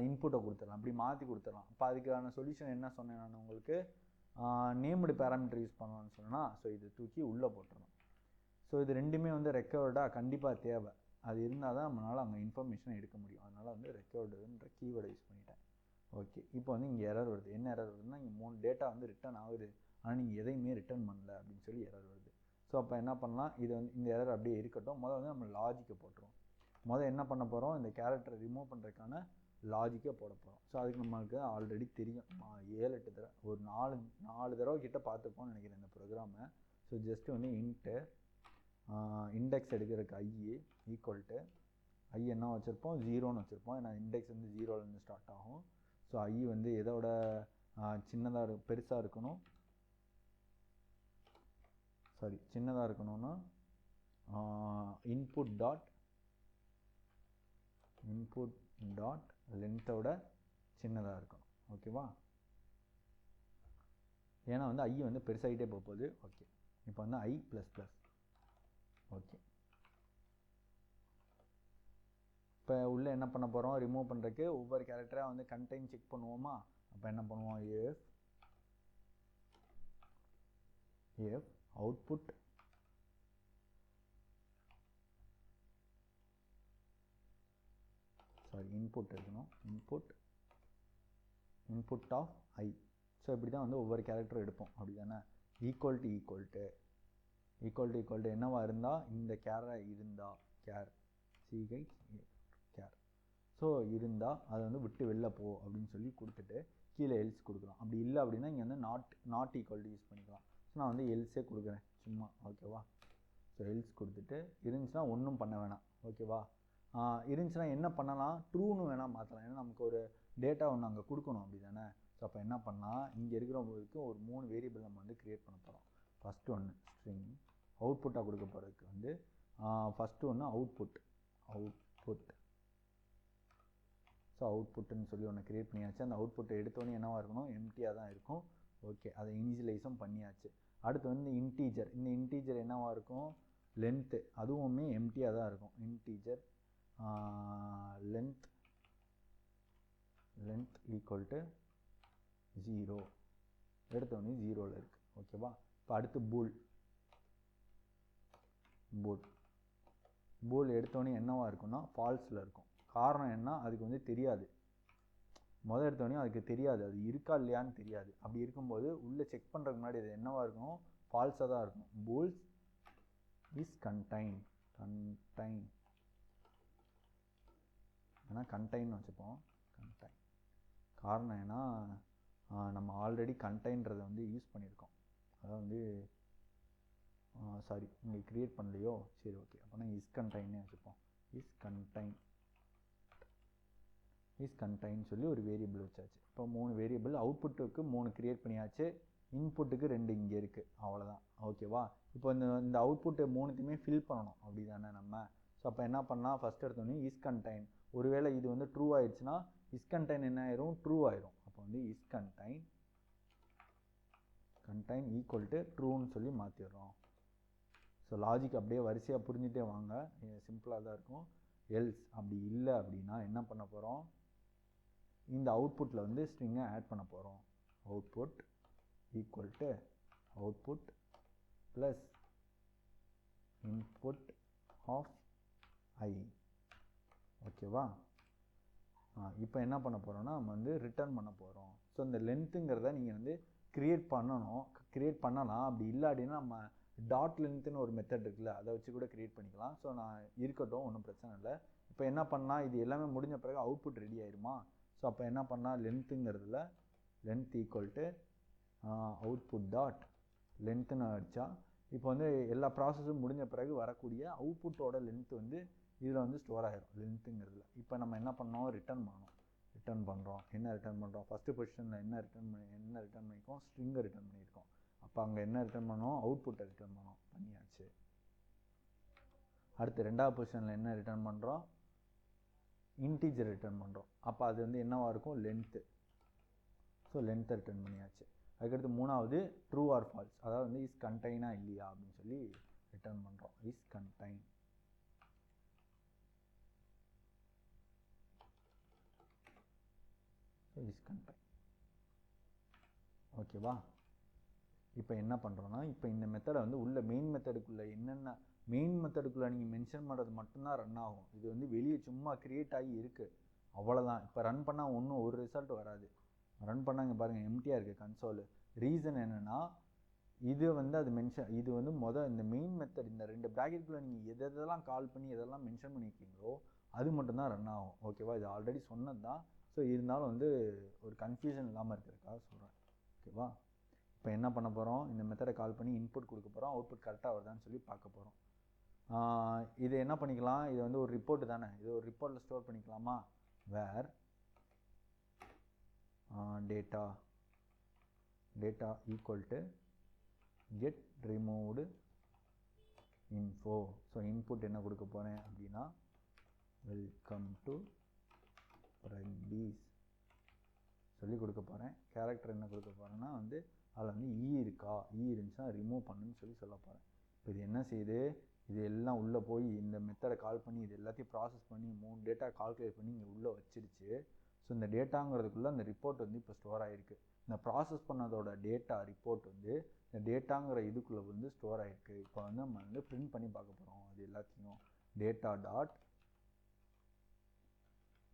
இன்புட்டை கொடுத்துடலாம், அப்படி மாற்றி கொடுத்துடலாம். அப்போ அதுக்கான சொல்யூஷன் என்ன சொன்னேன் நான் உங்களுக்கு, நேம்டு பேராமீட்டர் யூஸ் பண்ணலான்னு சொன்னால், ஸோ இது தூக்கி உள்ளே போட்டுடணும். ஸோ இது ரெண்டுமே வந்து ரெக்கார்டாக கண்டிப்பாக தேவை. அது இருந்தால் தான் நம்மளால் அங்கே இன்ஃபர்மேஷன் எடுக்க முடியும். அதனால் வந்து ரெக்கார்டுன்ற கீவேர்டை யூஸ் பண்ணிட்டேன். ஓகே, இப்போ வந்து இங்கே எரர் வருது. என்ன எரர் வருதுன்னா, இங்கே 3 டேட்டா வந்து ரிட்டர்ன் ஆகுது, ஆனால் நீங்கள் எதையுமே ரிட்டர்ன் பண்ணல அப்படின்னு சொல்லி எரர் வருது. ஸோ அப்போ என்ன பண்ணலாம், இது வந்து இந்த எரர் அப்படியே இருக்கட்டும். முதல்ல வந்து நம்ம லாஜிக்கை போட்டுருவோம். முதல்ல என்ன பண்ண போகிறோம், இந்த கேரக்டரை ரிமூவ் பண்ணுறதுக்கான லாஜிக்கை போட போகிறோம். ஸோ அதுக்கு நம்மளுக்கு ஆல்ரெடி தெரியும். 7-8 தடவை ஒரு 4 தடவை கிட்ட பார்த்துப்போம்னு நினைக்கிறேன் இந்த ப்ரோக்ராமை. ஸோ ஜஸ்ட்டு வந்து இன்ட்டு இண்டெக்ஸ் எடுக்கிறதுக்கு ஐ ஈக்குவல் டு ஐ என்ன வச்சுருப்போம், 0ன்னு வச்சுருப்போம். ஏன்னா இண்டெக்ஸ் வந்து 0லேருந்து ஸ்டார்ட் ஆகும். ஸோ ஐ வந்து எதோட சின்னதாக பெருசாக இருக்கணும், சாரி சின்னதாக இருக்கணும்னா இன்புட் டாட் லென்த்தோட சின்னதாக இருக்கணும். ஓகேவா, ஏன்னா வந்து ஐ வந்து பெருசாகிட்டே போகுது. ஓகே, இப்போ வந்து ஐ ப்ளஸ் ப்ளஸ். ஓகே, இப்போ உள்ளே என்ன பண்ண போகிறோம், ரிமூவ் பண்ணுறதுக்கு ஒவ்வொரு கேரக்டராக வந்து கண்டெய்ன் செக் பண்ணுவோமா. அப்போ என்ன பண்ணுவோம், if அவுட்புட் இன்புட் இருக்கணும், இன்புட் ஆஃப் ஐ. ஸோ இப்படி தான் வந்து ஒவ்வொரு கேரக்டரும் எடுப்போம். அப்படி தானே, ஈக்குவல் டு என்னவா இருந்தால், இந்த கேரை இருந்தால் கேர் ஸோ இருந்தால் அதை வந்து விட்டு வெளில போ அப்படின்னு சொல்லி கொடுத்துட்டு கீழே எல்ஸ் கொடுக்கலாம். அப்படி இல்லை அப்படின்னா இங்கே வந்து நாட் ஈக்குவல் டு யூஸ் பண்ணிக்கலாம். ஸோ நான் வந்து எல்ஸே கொடுக்குறேன் சும்மா. ஓகேவா, ஸோ எல்ஸ் கொடுத்துட்டு இருந்துச்சுன்னா ஒன்றும் பண்ண வேணாம். ஓகேவா, இருந்துச்சுன்னா என்ன பண்ணலாம், ட்ரூன்னு வேணால் மாற்றலாம். ஏன்னா நமக்கு ஒரு டேட்டா ஒன்று அங்கே கொடுக்கணும் அப்படி தானே. ஸோ அப்போ என்ன பண்ணலாம், இங்கே இருக்கிறவங்களுக்கு ஒரு 3 வேரியபிள் நம்ம வந்து க்ரியேட் பண்ண போகிறோம். ஃபஸ்ட்டு ஒன்று ஸ்ட்ரிங் அவுட்புட்டாக கொடுக்க போகிறதுக்கு வந்து ஃபஸ்ட்டு ஒன்று அவுட்புட். ஸோ அவுட்புட்டுன்னு சொல்லி ஒன்று க்ரியேட் பண்ணியாச்சு. அந்த அவுட்புட்டை எடுத்தோன்னே என்னவாக இருக்கணும், எம்டியாக தான் இருக்கும். ஓகே, அதை இனிஷியலைஸும் பண்ணியாச்சு. அடுத்து வந்து இன்டீஜர். இந்த இன்டீஜர் என்னவாக இருக்கும், லென்த்து, அதுவுமே எம்டியாக தான் இருக்கும். இன்டீஜர் லென்த் ஈக்குவல் டு 0 எடுத்தோடனே 0ல் இருக்குது. ஓகேவா, இப்போ அடுத்து பூல் எடுத்தோடனே என்னவாக இருக்குன்னா ஃபால்ஸில் இருக்கும். காரணம் என்ன, அதுக்கு வந்து தெரியாது. முதல் எடுத்தோடனே அதுக்கு தெரியாது, அது இருக்கா இல்லையான்னு தெரியாது. அப்படி இருக்கும்போது உள்ளே செக் பண்ணுறதுக்கு முன்னாடி அது என்னவாக இருக்கும், ஃபால்ஸாக தான் இருக்கும். பூல்ஸ் இஸ் கண்டைன் ஏன்னா கண்டைன் வச்சுப்போம். கண்டைன் காரணம் ஏன்னா நம்ம ஆல்ரெடி கண்டைன்றதை வந்து யூஸ் பண்ணியிருக்கோம். அதாவது வந்து சாரி இங்கே க்ரியேட் பண்ணலையோ, சரி ஓகே, அப்போனா இஸ் கண்டைன்னே வச்சுப்போம். இஸ் கண்டைன் சொல்லி ஒரு வேரியபிள் வச்சாச்சு. இப்போ 3 வேரியபிள், அவுட்புட்டுக்கு 3 க்ரியேட் பண்ணியாச்சு, இன்புட்டுக்கு 2 இங்கே இருக்குது. அவ்வளோதான். ஓகேவா, இப்போ இந்த அவுட்புட்டு 3த்தையுமே ஃபில் பண்ணணும் அப்படி தானே நம்ம. ஸோ அப்போ என்ன பண்ணால், ஃபஸ்ட் எடுத்தோடனே இஸ் கண்டைன். ஒருவேளை இது வந்து ட்ரூ ஆயிடுச்சுன்னா இஸ் கண்டைன் என்ன ஆயிரும், ட்ரூ ஆயிரும். அப்போ வந்து இஸ் கண்டைன் ஈக்குவல் டு ட்ரூன்னு சொல்லி மாற்றிடுறோம். ஸோ லாஜிக் அப்படியே வரிசையாக புரிஞ்சுட்டே வாங்க, சிம்பிளாக தான் இருக்கும். எல்ஸ் அப்படி இல்லை அப்படின்னா என்ன பண்ண போகிறோம், இந்த அவுட்புட்டில் வந்து ஸ்ட்ரிங்கை ஆட் பண்ண போகிறோம். Output equal to output plus input of i. ஓகேவா, இப்போ என்ன பண்ண போகிறோம்னா நம்ம வந்து ரிட்டர்ன் பண்ண போகிறோம். ஸோ இந்த லென்த்துங்கிறத நீங்கள் வந்து க்ரியேட் பண்ணலாம். அப்படி இல்லை அப்படின்னா நம்ம டாட் லென்த்துன்னு ஒரு மெத்தட் இருக்குல்ல, அதை வச்சு கூட க்ரியேட் பண்ணிக்கலாம். ஸோ நான் இருக்கட்டும், ஒன்றும் பிரச்சனை இல்லை. இப்போ என்ன பண்ணால், இது எல்லாமே முடிஞ்ச பிறகு அவுட்புட் ரெடி ஆயிருமா. ஸோ அப்போ என்ன பண்ணால், லென்த்துங்கிறதுல length equal to output dot லென்த்துன்னு அடித்தா இப்போ வந்து எல்லா ப்ராசஸும் முடிஞ்ச பிறகு வரக்கூடிய அவுட்புட்டோட லென்த் வந்து இதில் வந்து ஸ்டோர் ஆகிரும் லென்த்துங்கிறதுல. இப்போ நம்ம என்ன பண்ணோம், ரிட்டர்ன் பண்ணுறோம். என்ன ரிட்டர்ன் பண்ணுறோம், ஃபஸ்ட்டு பொசிஷனில் என்ன ரிட்டர்ன் பண்ணியிருக்கோம், ஸ்ட்ரிங்கை ரிட்டர்ன் பண்ணியிருக்கோம். அப்போ அங்கே என்ன ரிட்டர்ன் பண்ணோம், அவுட்புட்டை ரிட்டர்ன் பண்ணியாச்சு. அடுத்து 2வது பொசிஷனில் என்ன ரிட்டர்ன் பண்ணுறோம், இன்டீஜர் ரிட்டர்ன் பண்ணுறோம். அப்போ அது வந்து என்னவாக இருக்கும், லென்த்து. ஸோ லென்த்தை ரிட்டர்ன் பண்ணியாச்சு. அதுக்கடுத்து 3வது ட்ரூ ஆர் ஃபால்ஸ், அதாவது வந்து இஸ் கண்டைனா இல்லையா அப்படின்னு சொல்லி ரிட்டர்ன் பண்ணுறோம். Is contain. ஓகேவா, இப்போ என்ன பண்ணுறோன்னா, இப்போ இந்த மெத்தடை வந்து உள்ள மெயின் மெத்தடுக்குள்ளே என்னென்ன மெயின் மெத்தடுக்குள்ளே நீங்கள் மென்ஷன் பண்ணுறது மட்டும்தான் ரன் ஆகும். இது வந்து வெளியே சும்மா க்ரியேட் ஆகி இருக்குது, அவ்வளோதான். இப்போ ரன் பண்ணால் ஒன்றும் ஒரு ரிசல்ட் வராது. ரன் பண்ணாங்க பாருங்கள், எம்டியாக இருக்குது கன்சோலு. ரீசன் என்னென்னா இது வந்து அது இது வந்து இந்த மெயின் மெத்தட் இந்த 2 ப்ராக்கெட்டுக்குள்ளே நீங்கள் எதெல்லாம் கால் பண்ணி எதெல்லாம் மென்ஷன் பண்ணியிருக்கீங்களோ அது மட்டும்தான் ரன் ஆகும். ஓகேவா? இது ஆல்ரெடி சொன்னது தான். ஸோ இருந்தாலும் வந்து ஒரு கன்ஃபியூஷன் இல்லாமல் இருக்கிறதுக்காக சொல்கிறேன். ஓகேவா? இப்போ என்ன பண்ண போகிறோம், இந்த மெத்தடை கால் பண்ணி இன்புட் கொடுக்க போகிறோம். அவுட்புட் கரெக்டாக வருதான்னு சொல்லி பார்க்க போகிறோம். இது என்ன பண்ணிக்கலாம், இது வந்து ஒரு ரிப்போர்ட் தானே, இது ஒரு ரிப்போர்ட்டில் ஸ்டோர் பண்ணிக்கலாமா? Where data equal to get removed info. So input என்ன கொடுக்க போகிறேன் அப்படின்னா வெல்கம் டு ப்ரைபீஸ் சொல்லி கொடுக்க போகிறேன். கேரக்டர் என்ன கொடுக்க போகிறேன்னா வந்து அதில் வந்து இருக்கா, இருந்துச்சுன்னா ரிமூவ் பண்ணுன்னு சொல்லி சொல்ல போகிறேன். இப்போ இது என்ன செய்யுது, இது எல்லாம் உள்ளே போய் இந்த மெத்தடை கால் பண்ணி இது எல்லாத்தையும் ப்ராசஸ் பண்ணி 3 டேட்டா கால்குலேட் பண்ணி இங்கே உள்ளே வச்சிருச்சு. ஸோ இந்த டேட்டாங்கிறதுக்குள்ளே அந்த ரிப்போர்ட் வந்து இப்போ ஸ்டோர் ஆகிருக்கு. இந்த ப்ராசஸ் பண்ணதோட டேட்டா ரிப்போர்ட் வந்து இந்த டேட்டாங்கிற இதுக்குள்ளே வந்து ஸ்டோர் ஆகிருக்கு. இப்போ வந்து நம்ம வந்து பிரிண்ட் பண்ணி பார்க்க போகிறோம். அது எல்லாத்தையும் டேட்டா டாட்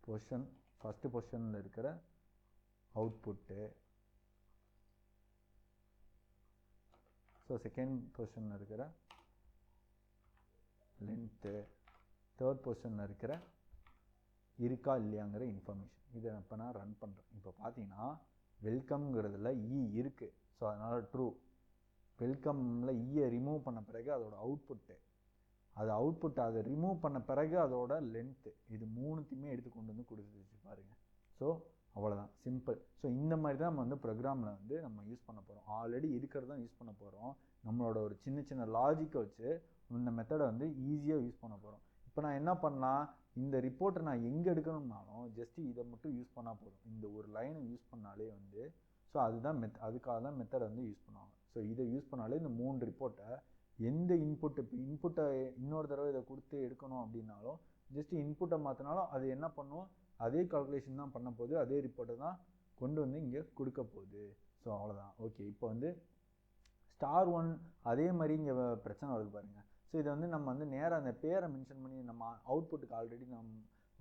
பொசிஷன், ஃபஸ்ட்டு பொசிஷனில் இருக்கிற அவுட்புட்டு, ஸோ செகண்ட் பொசிஷனில் இருக்கிற லென்த்து, தேர்ட் பொசிஷனில் இருக்கிற இருக்கா இல்லையாங்கிற இன்ஃபர்மேஷன். இதை இப்போ நான் ரன் பண்ணுறேன். இப்போ பார்த்தீங்கன்னா வெல்கம்ங்கிறதுல இருக்குது. ஸோ அதனால் ட்ரூ. வெல்கமில் ரிமூவ் பண்ண பிறகு அதோட அவுட்புட்டு, அதை ரிமூவ் பண்ண பிறகு அதோட லென்த்து, இது 3த்தையுமே எடுத்து கொண்டு வந்து கொடுத்துருச்சு பாருங்கள். ஸோ அவ்வளோதான், சிம்பிள். ஸோ இந்த மாதிரி தான் நம்ம வந்து ப்ரோக்ராமில் வந்து நம்ம யூஸ் பண்ண போகிறோம். ஆல்ரெடி இருக்கிறது தான் யூஸ் பண்ண போகிறோம். நம்மளோட ஒரு சின்ன லாஜிக்கை வச்சு இந்த மெத்தடை வந்து ஈஸியாக யூஸ் பண்ண போகிறோம். இப்போ நான் என்ன பண்ணலாம், இந்த ரிப்போர்ட்டை நான் எங்கே எடுக்கணும்னாலும் ஜஸ்ட்டு இதை மட்டும் யூஸ் பண்ணால் போதும். இந்த ஒரு லைனை யூஸ் பண்ணாலே வந்து, ஸோ அதுதான் அதுக்காக தான் மெத்தடை வந்து யூஸ் பண்ணுவாங்க. ஸோ இதை யூஸ் பண்ணாலே இந்த 3 ரிப்போர்ட்டை எந்த இன்புட்டு, இப்போ இன்புட்டை இன்னொரு தடவை இதை கொடுத்து எடுக்கணும் அப்படின்னாலும் ஜஸ்ட்டு இன்புட்டை மாற்றினாலும் அது என்ன பண்ணும், அதே கால்குலேஷன் தான் பண்ண போகுது, அதே ரிப்போர்ட்டை தான் கொண்டு வந்து இங்கே கொடுக்க போகுது. ஸோ அவ்வளோதான். ஓகே, இப்போ வந்து *1 அதே மாதிரி இங்கே பிரச்சனை வருது பாருங்கள். ஸோ இதை வந்து நம்ம வந்து நேராக அந்த பேரை மென்ஷன் பண்ணி நம்ம அவுட்புட்டுக்கு ஆல்ரெடி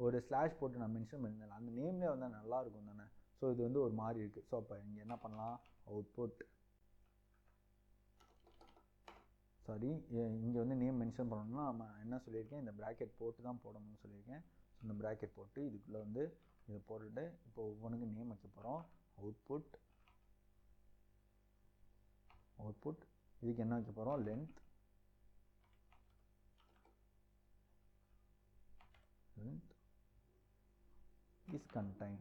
ஒரு ஸ்லாஷ் போட்டு நான் மென்ஷன் பண்ணியிருந்தேன். அந்த நேம்லேயே வந்தால் நல்லாயிருக்கும் தானே. ஸோ இது வந்து ஒரு மாதிரி இருக்குது. ஸோ அப்போ இங்கே என்ன பண்ணலாம், அவுட்புட், சாரி இங்கே வந்து நேம் மென்ஷன் பண்ணணும்னா நம்ம என்ன சொல்லியிருக்கேன், இந்த ப்ராக்கெட் போட்டு தான் போடணும்னு சொல்லியிருக்கேன். ஸோ இந்த ப்ராக்கெட் போட்டு இதுக்குள்ளே வந்து இதை போட்டுட்டு இப்போ ஒவ்வொன்றுக்கு நேம் வைக்க போகிறோம். அவுட்புட், இதுக்கு என்ன வைக்க போகிறோம், லென்த் is contain.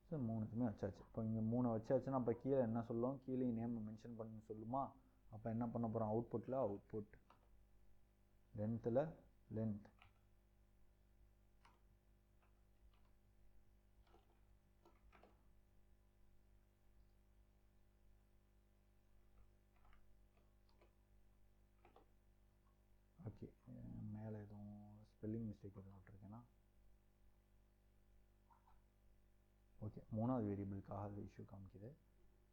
ஸோ 3த்துமே வச்சாச்சு. இப்போ இங்கே 3 வச்சாச்சுன்னா அப்போ கீழே என்ன சொல்லும், கீழே நேம் மென்ஷன் பண்ணி சொல்லுமா. அப்போ என்ன பண்ண போகிறோம், அவுட்புட்டில் அவுட்புட், லென்த்தில் லென்த், ஓகே. மேலே எதுவும் ஸ்பெல்லிங் மிஸ்டேக் எதுவும் விட்டுருக்கேன்னா, ஓகே 3வது வேரியபிளுக்காக அது இஷ்யூ காமிக்குது.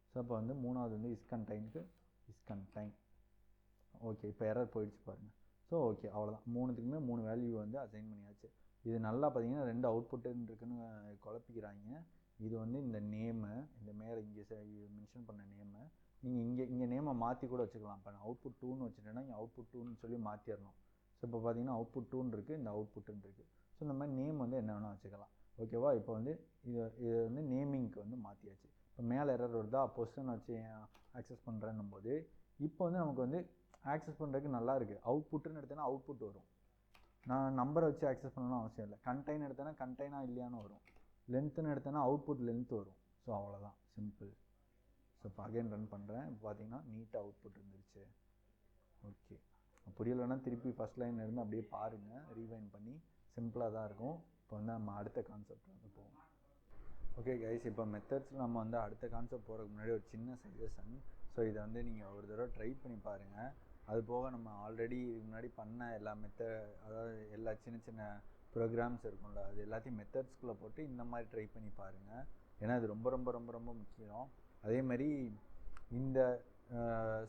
ஸோ அப்போ வந்து 3வது வந்து இஸ்கன்டைனுக்கு இஸ்கன்டைன். ஓகே, இப்போ எரர் போயிடுச்சு பாருங்கள். ஸோ ஓகே, அவ்வளோதான். 3த்துக்குமே 3 வேல்யூ வந்து அசைன் பண்ணியாச்சு. இது நல்லா பார்த்தீங்கன்னா 2 அவுட்புட்டுன்னு இருக்குன்னு குழப்பிக்கிறாங்க. இது வந்து இந்த நேமு, இந்த மேலே இங்கே மென்ஷன் பண்ண நேமு நீங்கள் இங்கே நேமை மாற்றி கூட வச்சுக்கலாம். இப்போ நான் அவுட்புட் 2ன்னு வச்சுட்டேன்னா இங்கே அவுட்புட் 2ன்னு சொல்லி மாற்றிடணும். ஸோ இப்போ பார்த்தீங்கன்னா அவுட்புட் 2ன்னு இருக்குது, இந்த அவுட்புட்டுன்னு இருக்குது. ஸோ இந்த மாதிரி நேம் வந்து என்ன வேணால் வச்சுக்கலாம். ஓகேவா? இப்போ வந்து இது வந்து நேமிங்க்கு வந்து மாற்றியாச்சு. இப்போ மேலே எரர் வருதா, பொசிஷன் வச்சு ஆக்சஸ் பண்ணுறேன்னும் போது இப்போ வந்து நமக்கு வந்து ஆக்சஸ் பண்ணுறதுக்கு நல்லா இருக்குது. அவுட்புட்டுன்னு எடுத்தேன்னா அவுட்புட் வரும். நான் நம்பரை வச்சு ஆக்சஸ் பண்ணணும்னு அவசியம் இல்லை. கண்டெய்ன் எடுத்தேன்னா கண்டெய்னா இல்லையான்னு வரும். லென்த்துன்னு எடுத்தேன்னா அவுட்புட் லென்த் வரும். ஸோ அவ்வளோதான், சிம்பிள். ஸோ இப்போ அகைன் ரன் பண்ணுறேன். இப்போ பார்த்தீங்கன்னா நீட்டாக அவுட்புட் இருந்துருச்சு. ஓகே, புரியலைன்னா திருப்பி ஃபஸ்ட் லைன் இருந்து அப்படியே பாருங்கள், ரீவைண்ட் பண்ணி. சிம்பிளாக தான் இருக்கும். இப்போ வந்து நம்ம அடுத்த கான்செப்ட் வந்து போவோம். ஓகே கைஸ், இப்போ மெத்தட்ஸில் நம்ம வந்து அடுத்த கான்செப்ட் போகிறதுக்கு முன்னாடி ஒரு சின்ன சஜஷன். ஸோ இதை வந்து நீங்கள் ஒரு தடவை ட்ரை பண்ணி பாருங்கள். அது போக நம்ம ஆல்ரெடி இதுக்கு முன்னாடி பண்ண எல்லா அதாவது எல்லா சின்ன ப்ரோக்ராம்ஸ் இருக்கும்ல, அது எல்லாத்தையும் மெத்தட்ஸ்குள்ளே போட்டு இந்த மாதிரி ட்ரை பண்ணி பாருங்கள். ஏன்னா இது ரொம்ப ரொம்ப ரொம்ப ரொம்ப முக்கியம். அதே மாதிரி இந்த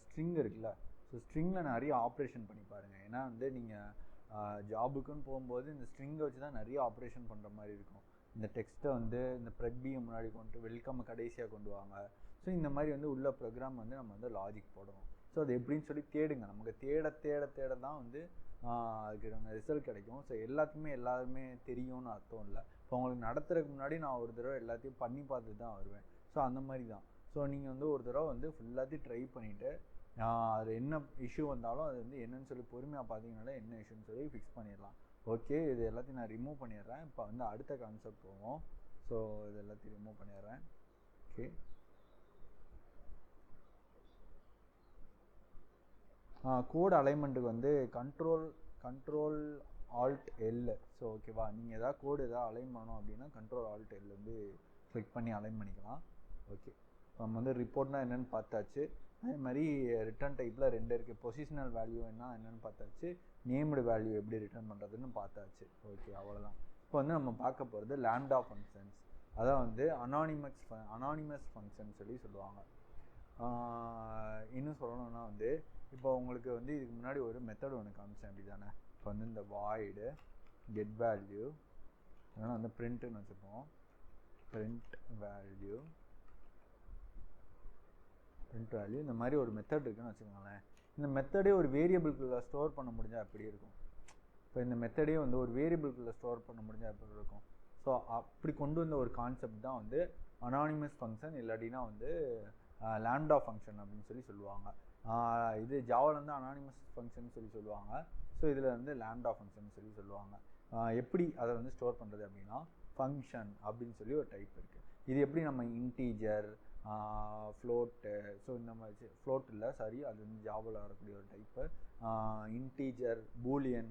ஸ்ட்ரிங் இருக்குல்ல, ஸோ ஸ்ட்ரிங்கில் நிறைய ஆப்ரேஷன் பண்ணி பாருங்கள். ஏன்னா வந்து நீங்கள் ஜாபுக்குன்னு போகும்போது இந்த ஸ்ட்ரிங்கை வச்சு தான் நிறைய ஆப்ரேஷன் பண்ணுற மாதிரி இருக்கும். இந்த டெக்ஸ்ட்டை வந்து இந்த ப்ரெக்பியை முன்னாடி கொண்டு வெல்கம் கடைசியாக கொண்டு வாங்க. ஸோ இந்த மாதிரி வந்து உள்ள ப்ரோக்ராம் வந்து நம்ம வந்து லாஜிக் போடணும். ஸோ அது எப்படின்னு சொல்லி தேடுங்க. நமக்கு தேட தான் வந்து அதுக்கு ரிசல்ட் கிடைக்கும். ஸோ எல்லாருமே தெரியும்னு அர்த்தம் இல்லை. இப்போ உங்களுக்கு நடத்துறதுக்கு முன்னாடி நான் ஒரு தடவை எல்லாத்தையும் பண்ணி பார்த்துட்டு தான் வருவேன். ஸோ அந்த மாதிரி தான். ஸோ நீங்கள் வந்து ஒரு தடவை வந்து ஃபுல்லாத்தையும் ட்ரை பண்ணிவிட்டு அது என்ன இஷ்யூ வந்தாலும் அது வந்து என்னன்னு சொல்லி பொறுமையாக பார்த்தீங்கனாலே என்ன இஷ்யூன்னு சொல்லி ஃபிக்ஸ் பண்ணிடலாம். ஓகே, இது எல்லாத்தையும் நான் ரிமூவ் பண்ணிடுறேன். இப்போ வந்து அடுத்த கான்செப்ட் போவோம். ஸோ இது எல்லாத்தையும் ரிமூவ் பண்ணிடுறேன். ஓகே, கோட் அலைன்மெண்ட்டுக்கு வந்து கண்ட்ரோல் ஆல்ட் எல். ஸோ ஓகேவா, நீங்கள் எதாவது கோடு எதாவது அலைன் பண்ணணும் அப்படின்னா கண்ட்ரோல் ஆல்ட் எல் வந்து கிளிக் பண்ணி அலைன் பண்ணிக்கலாம். ஓகே, நம்ம வந்து ரிப்போர்ட்னா என்னென்னு பார்த்தாச்சு. அதே மாதிரி ரிட்டர்ன் டைப்பில் 2 இருக்குது. பொசிஷனல் வேல்யூ என்னென்னு பார்த்தாச்சு, நேம்டு வேல்யூ எப்படி ரிட்டர்ன் பண்ணுறதுன்னு பார்த்தாச்சு. ஓகே, அவ்வளோதான். இப்போ வந்து நம்ம பார்க்க போகிறது லாம்டா ஃபங்க்ஷன்ஸ். அதான் வந்து அனானிமஸ் ஃபங்க்ஷன் சொல்லி சொல்லுவாங்க. இன்னும் சொல்லணும்னா வந்து இப்போ உங்களுக்கு வந்து இதுக்கு முன்னாடி ஒரு மெத்தட் ஒன்று காமிச்சேன் அப்படி தானே. இப்போ வந்து இந்த வாய்டு கெட் வேல்யூ இல்லைன்னா வந்து பிரிண்ட்டுன்னு வச்சுப்போம். பிரிண்ட் வேல்யூ இந்த மாதிரி ஒரு மெத்தட் இருக்குன்னு வச்சுக்கோங்களேன். இந்த மெத்தடே ஒரு வேரியபிள்குள்ளே ஸ்டோர் பண்ண முடிஞ்சால் எப்படி இருக்கும்? இப்போ இந்த மெத்தடே வந்து ஒரு வேரியபிள்குள்ளே ஸ்டோர் பண்ண முடிஞ்சால் எப்படி இருக்கும்? ஸோ அப்படி கொண்டு வந்த ஒரு கான்செப்ட் தான் வந்து அனானிமஸ் ஃபங்க்ஷன், இல்லாட்டினா வந்து லாம்டா ஃபங்க்ஷன் அப்படின்னு சொல்லி சொல்லுவாங்க. இது ஜாவாவில் வந்து அனானிமஸ் ஃபங்க்ஷன் சொல்லி சொல்லுவாங்க. ஸோ இதில் வந்து லாம்டா ஃபங்க்ஷன் சொல்லி சொல்லுவாங்க. எப்படி அதை வந்து ஸ்டோர் பண்ணுறது அப்படின்னா ஃபங்க்ஷன் அப்படின்னு சொல்லி ஒரு டைப் இருக்குது. இது எப்படி நம்ம இன்டீஜர், ஃப்ளோட்டு, ஸோ இந்த மாதிரி ஃப்ளோட் இல்லை சாரி, அது வந்து ஜாவாவில் வரக்கூடிய ஒரு டைப்பு. இன்டீஜர், பூலியன்,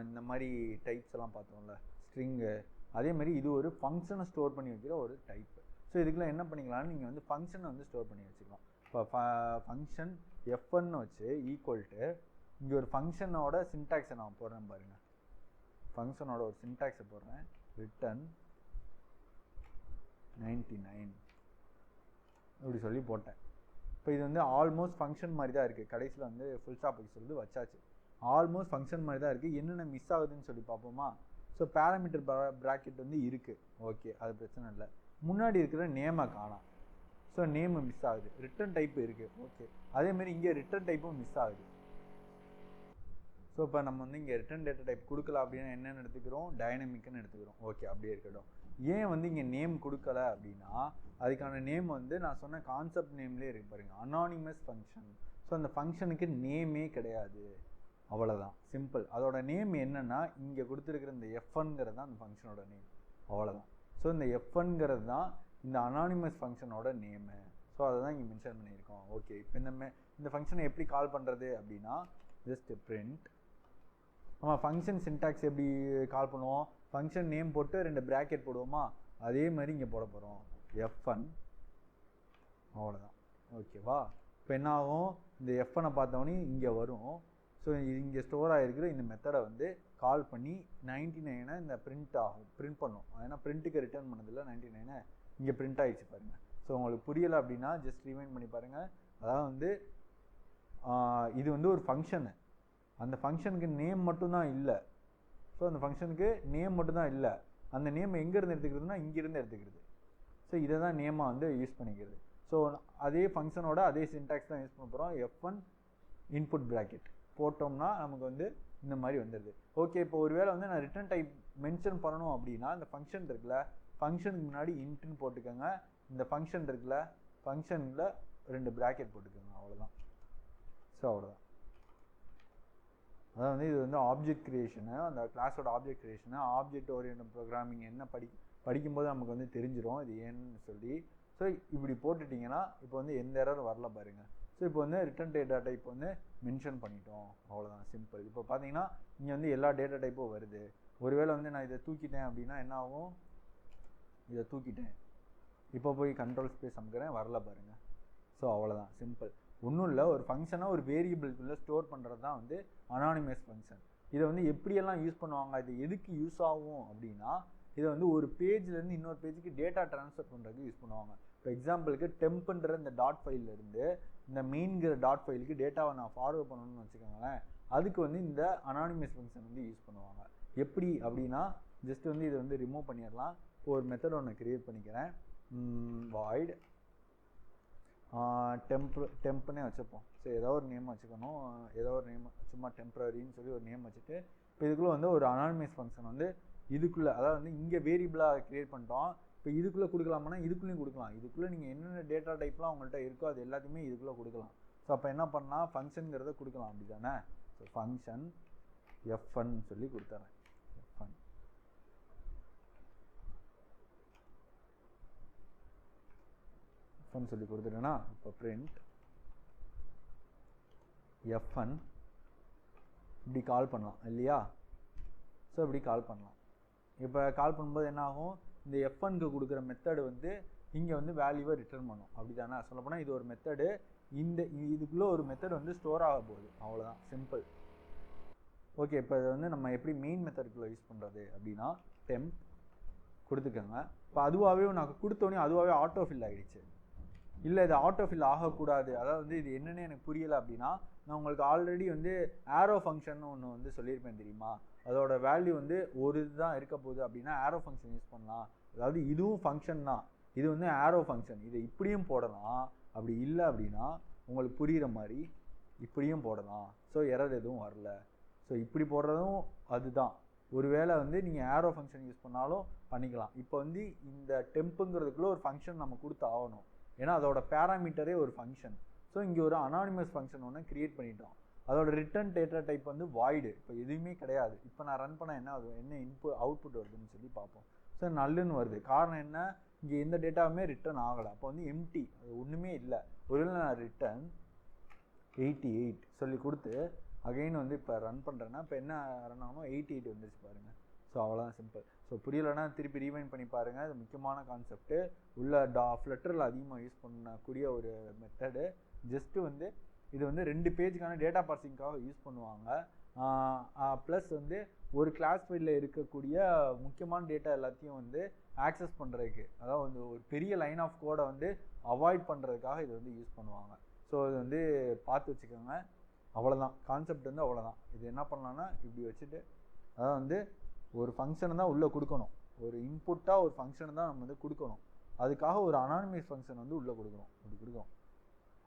இந்த மாதிரி டைப்ஸ் எல்லாம் பார்த்தோம்ல, ஸ்ட்ரிங்கு. அதே மாதிரி இது ஒரு ஃபங்க்ஷனை ஸ்டோர் பண்ணி வைக்கிற ஒரு டைப்பு. ஸோ இதுக்கெலாம் என்ன பண்ணிக்கலாம்னு நீங்கள் வந்து ஃபங்க்ஷனை வந்து ஸ்டோர் பண்ணி வச்சுக்கலாம். இப்போ ஃபங்க்ஷன் எஃப்ன்னு வச்சு ஈக்குவல்ட்டு இங்கே ஒரு ஃபங்க்ஷனோட சின்டாக்ஸை நான் போடுறேன் பாருங்கள். ஃபங்க்ஷனோட ஒரு சின்டாக்ஸை போடுறேன், ரிட்டன் 99 இப்படி சொல்லி போட்டேன். இப்போ இது வந்து ஆல்மோஸ்ட் ஃபங்க்ஷன் மாதிரி தான் இருக்குது. கடைசியில் வந்து ஃபுல் ஸ்டாப் சொல்லிட்டு வச்சாச்சு. ஆல்மோஸ்ட் ஃபங்க்ஷன் மாதிரி தான் இருக்குது. என்னென்ன மிஸ் ஆகுதுன்னு சொல்லி பார்ப்போமா? ஸோ பேராமீட்டர் ப்ராக்கெட் வந்து இருக்குது. ஓகே, அது பிரச்சனை இல்லை. முன்னாடி இருக்கிற நேமை காணாம். ஸோ நேமு மிஸ் ஆகுது. ரிட்டன் டைப்பு இருக்குது. ஓகே, அதேமாதிரி இங்கே ரிட்டன் டைப்பும் மிஸ் ஆகுது. ஸோ இப்போ நம்ம வந்து இங்கே ரிட்டன் டேட்டா டைப் கொடுக்கல அப்படின்னா என்னென்னு எடுத்துக்கிறோம்? டைனமிக்னு எடுத்துக்கிறோம். ஓகே, அப்படியே இருக்கட்டும். ஏன் வந்து இங்கே நேம் கொடுக்கல அப்படின்னா அதுக்கான நேம் வந்து நான் சொன்ன கான்செப்ட் நேம்லேயே இருக்கு பாருங்கள், அனானிமஸ் ஃபங்க்ஷன். ஸோ அந்த ஃபங்க்ஷனுக்கு நேமே கிடையாது. அவ்வளோதான், சிம்பிள். அதோட நேம் என்னென்னா இங்கே கொடுத்துருக்கிற இந்த எஃப்ங்கிறது தான் அந்த ஃபங்க்ஷனோட நேம். அவ்வளோதான். ஸோ இந்த எஃப்ங்கிறது தான் இந்த அனானிமஸ் ஃபங்க்ஷனோட நேமு. ஸோ அதை தான் இங்கே மென்ஷன் பண்ணியிருக்கோம். ஓகே, இப்போ இந்த ஃபங்க்ஷனை எப்படி கால் பண்ணுறது அப்படின்னா ஜஸ்ட் பிரிண்ட். நம்ம ஃபங்க்ஷன் சின்டாக்ஸ் எப்படி கால் பண்ணுவோம்? ஃபங்க்ஷன் நேம் போட்டு 2 ப்ராக்கெட் போடுவோமா? அதே மாதிரி இங்கே போட போகிறோம், எஃப்என். அவ்வளோதான். ஓகேவா? இப்போ என்ன ஆகும்? இந்த எஃப்எனை பார்த்தோன்னே இங்கே வரும். ஸோ இங்கே ஸ்டோர் ஆகிருக்கிற இந்த மெத்தடை வந்து கால் பண்ணி 99 இந்த பிரிண்ட் ஆகும், பிரிண்ட் பண்ணும். ஏன்னா பிரிண்ட்டுக்கு ரிட்டர்ன் பண்ணதில்லை 99 இங்கே பிரிண்ட் ஆகிடுச்சு பாருங்கள். ஸோ உங்களுக்கு புரியலை அப்படின்னா ஜஸ்ட் ரிமைண்ட் பண்ணி பாருங்கள். அதாவது வந்து இது வந்து ஒரு ஃபங்க்ஷனு, அந்த ஃபங்க்ஷனுக்கு நேம் மட்டும்தான் இல்லை. ஸோ அந்த ஃபங்க்ஷனுக்கு நேம் மட்டும்தான் இல்லை. அந்த நேம் எங்கேருந்து எடுத்துக்கிறதுனா இங்கேருந்து எடுத்துக்கிறது. ஸோ இதை தான் நேமாக வந்து யூஸ் பண்ணிக்கிறது. ஸோ அதே ஃபங்க்ஷனோட அதே சின்டாக்ஸ் தான் யூஸ் பண்ண போகிறோம். எஃப்என் இன்புட் ப்ராக்கெட் போட்டோம்னா நமக்கு வந்து இந்த மாதிரி வந்துடுது. ஓகே, இப்போ ஒருவேளை வந்து நான் ரிட்டன் டைப் மென்ஷன் பண்ணணும் அப்படின்னா இந்த ஃபங்க்ஷன் இருக்குல்ல, ஃபங்க்ஷனுக்கு முன்னாடி இன்ட்டுன்னு போட்டுக்கோங்க. இந்த ஃபங்க்ஷன் இருக்குல்ல, ஃபங்க்ஷனில் 2 ப்ராக்கெட் போட்டுக்கோங்க. அவ்வளோதான். ஸோ அவ்வளோதான். அதாவது வந்து இது வந்து ஆப்ஜெக்ட் க்ரியேஷனு, அந்த கிளாஸோட ஆப்ஜெக்ட் க்ரியேஷனு. ஆப்ஜெக்ட் ஓரியன்ட் ப்ரோக்ராமிங் என்ன படிக்கும்போது நமக்கு வந்து தெரிஞ்சிடும் இது ஏன்னு சொல்லி. ஸோ இப்படி போட்டுட்டிங்கன்னா இப்போ வந்து எந்த எரரும் வரல பாருங்கள். ஸோ இப்போ வந்து ரிட்டன் டேட்டா டைப் வந்து மென்ஷன் பண்ணிட்டோம். அவ்வளோதான், சிம்பிள். இப்போ பார்த்தீங்கன்னா இங்கே வந்து எல்லா டேட்டா டைப்பும் வருது. ஒருவேளை வந்து நான் இதை தூக்கிட்டேன் அப்படின்னா என்ன ஆகும்? இதை தூக்கிட்டேன், இப்போ போய் கண்ட்ரோல் ஸ்பேஸ் அமுக்கிறேன், வரல பாருங்கள். ஸோ அவ்வளோதான், சிம்பிள். ஒன்றும் இல்லை, ஒரு ஃபங்க்ஷனாக ஒரு வேரியபிள்குள்ளே ஸ்டோர் பண்ணுறது தான் வந்து அனானிமஸ் ஃபங்க்ஷன். இதை வந்து எப்படியெல்லாம் யூஸ் பண்ணுவாங்க, இது எதுக்கு யூஸ் ஆகும் அப்படின்னா இதை வந்து ஒரு பேஜ்லேருந்து இன்னொரு பேஜுக்கு டேட்டா ட்ரான்ஸ்ஃபர் பண்ணுறதுக்கு யூஸ் பண்ணுவாங்க. இப்போ எக்ஸாம்பிளுக்கு டெம்ப்ன்ற இந்த டாட் ஃபைல்லேருந்து இந்த மெயின்கிற டாட் ஃபைலுக்கு டேட்டாவை நான் ஃபார்வர்ட் பண்ணணும்னு வச்சுக்கோங்களேன், அதுக்கு வந்து இந்த அனானிமஸ் ஃபங்க்ஷன் வந்து யூஸ் பண்ணுவாங்க. எப்படி அப்படின்னா ஜஸ்ட் வந்து இதை வந்து ரிமூவ் பண்ணிடலாம். இப்போ ஒரு மெத்தட் ஒன்று க்ரியேட் பண்ணிக்கிறேன். வாய்ட் டெம்ப்னே வச்சுப்போம். ஸோ ஏதோ ஒரு நேம் வச்சுக்கணும், ஏதோ ஒரு நேம் சும்மா டெம்ப்ரரின்னு சொல்லி ஒரு நேம் வச்சுட்டு இப்போ இதுக்குள்ளே வந்து ஒரு அனானிமஸ் ஃபங்க்ஷன் வந்து இதுக்குள்ளே, அதாவது வந்து இங்கே வேரியபிளாக க்ரியேட் பண்ணிட்டோம். இப்போ இதுக்குள்ளே கொடுக்கலாம்னா இதுக்குள்ளேயும் கொடுக்கலாம். இதுக்குள்ளே நீங்கள் என்னென்ன டேட்டா டைப்லாம் உங்கள்கிட்ட இருக்கோ அது எல்லாத்தையுமே இதுக்குள்ளே கொடுக்கலாம். ஸோ அப்போ என்ன பண்ணலாம், ஃபங்க்ஷனுங்கிறத கொடுக்கலாம், அப்படி தானே. ஸோ ஃபங்க்ஷன் F1 சொல்லி கொடுத்துறேன். F1 சொல்லி கொடுத்துட்டேன்னா இப்போ பிரிண்ட் F1 இப்படி கால் பண்ணலாம் இல்லையா. ஸோ இப்படி கால் பண்ணலாம். இப்போ கால் பண்ணும்போது என்ன ஆகும், இந்த F1க்கு கொடுக்குற மெத்தடு வந்து இங்கே வந்து வேல்யூவை ரிட்டர்ன் பண்ணும், அப்படி தானே. சொல்லப்போனால் இது ஒரு மெத்தடு, இதுக்குள்ளே ஒரு மெத்தட் வந்து ஸ்டோர் ஆக போகுது, அவ்வளோதான், சிம்பிள். ஓகே, இப்போ இதை வந்து நம்ம எப்படி மெயின் மெத்தடுக்குள்ளே யூஸ் பண்ணுறது அப்படின்னா டெம்ப் கொடுத்துக்கோங்க. இப்போ அதுவாகவே நான் கொடுத்தோடனே அதுவாகவே ஆட்டோ ஃபில் ஆகிடுச்சு. இல்லை இது ஆட்டோ ஃபில் ஆகக்கூடாது, அதாவது வந்து இது என்னென்னு எனக்கு புரியலை அப்படின்னா நான் உங்களுக்கு ஆல்ரெடி வந்து ஆரோ ஃபங்க்ஷன் ஒன்று வந்து சொல்லியிருப்பேன் தெரியுமா. அதோட வேல்யூ வந்து ஒரு இதுதான் இருக்க போகுது அப்படின்னா ஆரோ ஃபங்க்ஷன் யூஸ் பண்ணலாம். அதாவது இதுவும் ஃபங்க்ஷன் தான், இது வந்து ஆரோ ஃபங்க்ஷன், இதை இப்படியும் போடலாம். அப்படி இல்லை அப்படின்னா உங்களுக்கு புரிகிற மாதிரி இப்படியும் போடலாம். ஸோ எரர் எதுவும் வரல. ஸோ இப்படி போடுறதும் அதுதான். ஒருவேளை வந்து நீங்கள் ஆரோ ஃபங்க்ஷன் யூஸ் பண்ணாலும் பண்ணிக்கலாம். இப்போ வந்து இந்த டெம்ப்புங்கிறதுக்குள்ளே ஒரு ஃபங்க்ஷன் நம்ம கொடுத்து ஆகணும், ஏன்னா அதோட பேராமீட்டரே ஒரு ஃபங்க்ஷன். ஸோ இங்கே ஒரு அனானிமஸ் ஃபங்க்ஷன் ஒன்று க்ரியேட் பண்ணிட்டோம். அதோட ரிட்டர்ன் டேட்டா டைப் வந்து வாய்டு, இப்போ எதுவுமே கிடையாது. இப்போ நான் ரன் பண்ண என்ன ஆகுது, என்ன அவுட்புட் வருதுன்னு சொல்லி பார்ப்போம். ஸோ நல்லுன்னு வருது. காரணம் என்ன, இங்கே எந்த டேட்டாவுமே ரிட்டர்ன் ஆகலை. அப்போ வந்து எம்டி, அது ஒன்றுமே இல்லை. ஒருவேளை நான் ரிட்டர்ன் 88 சொல்லி கொடுத்து அகைன் வந்து இப்போ ரன் பண்ணுறேன்னா இப்போ என்ன ரன் ஆகணும், 88 வந்துருச்சு பாருங்கள். ஸோ அவ்வளோதான், சிம்பிள். ஸோ புரியலைன்னா திருப்பி ரீவைண்ட் பண்ணி பாருங்கள். இது முக்கியமான கான்செப்ட்டு. உள்ள ஃப்ளட்டரில் அதிகமாக யூஸ் பண்ணக்கூடிய ஒரு மெத்தடு. ஜஸ்ட்டு வந்து இது வந்து 2 பேஜுக்கான டேட்டா பார்சிங்காக யூஸ் பண்ணுவாங்க. ப்ளஸ் வந்து ஒரு கிளாஸ் ஃபைலில் இருக்கக்கூடிய முக்கியமான டேட்டா எல்லாத்தையும் வந்து ஆக்சஸ் பண்ணுறதுக்கு, அதாவது வந்து ஒரு பெரிய லைன் ஆஃப் கோடை வந்து அவாய்ட் பண்ணுறதுக்காக இது வந்து யூஸ் பண்ணுவாங்க. ஸோ இது வந்து பார்த்து வச்சுக்கோங்க. அவ்வளோதான், கான்செப்ட் வந்து அவ்வளோதான். இது என்ன பண்ணலான்னா இப்படி வச்சுட்டு, அதாவது வந்து ஒரு ஃபங்க்ஷனை தான் உள்ளே கொடுக்கணும், ஒரு இன்புட்டாக ஒரு ஃபங்க்ஷனை தான் நம்ம வந்து கொடுக்கணும். அதுக்காக ஒரு அனானிமஸ் ஃபங்க்ஷன் வந்து உள்ளே கொடுக்கணும், அப்படி கொடுக்கணும்,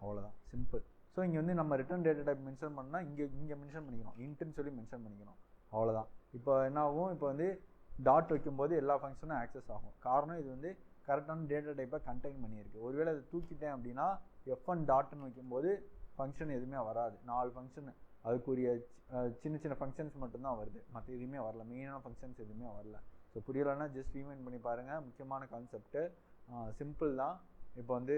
அவ்வளோதான், சிம்பிள். ஸோ இங்கே வந்து நம்ம ரிட்டர்ன் டேட்டா டைப் மென்ஷன் பண்ணால் இங்கே மென்ஷன் பண்ணிக்கணும், இன்ட்டுன்னு சொல்லி மென்ஷன் பண்ணிக்கணும், அவ்வளோதான். இப்போ என்ன ஆகும், இப்போ வந்து டாட் வைக்கும்போது எல்லா ஃபங்க்ஷனும் ஆக்சஸ் ஆகும். காரணம் இது வந்து கரெக்டான டேட்டா டைப்பை கண்டெயின் பண்ணியிருக்கு. ஒருவேளை அதை தூக்கிட்டேன் அப்படின்னா F1 டாட்னு வைக்கும்போது ஃபங்க்ஷன் எதுவுமே வராது. 4 ஃபங்க்ஷன் அதுக்குரிய சின்ன சின்ன ஃபங்க்ஷன்ஸ் மட்டும்தான் வருது, மற்ற எதுவுமே வரல, மெயினான ஃபங்க்ஷன்ஸ் எதுவுமே வரல. ஸோ புரியலைன்னா ஜஸ்ட் ரீமைண்ட் பண்ணி பாருங்கள். முக்கியமான கான்செப்ட்டு, சிம்பிள் தான். இப்போ வந்து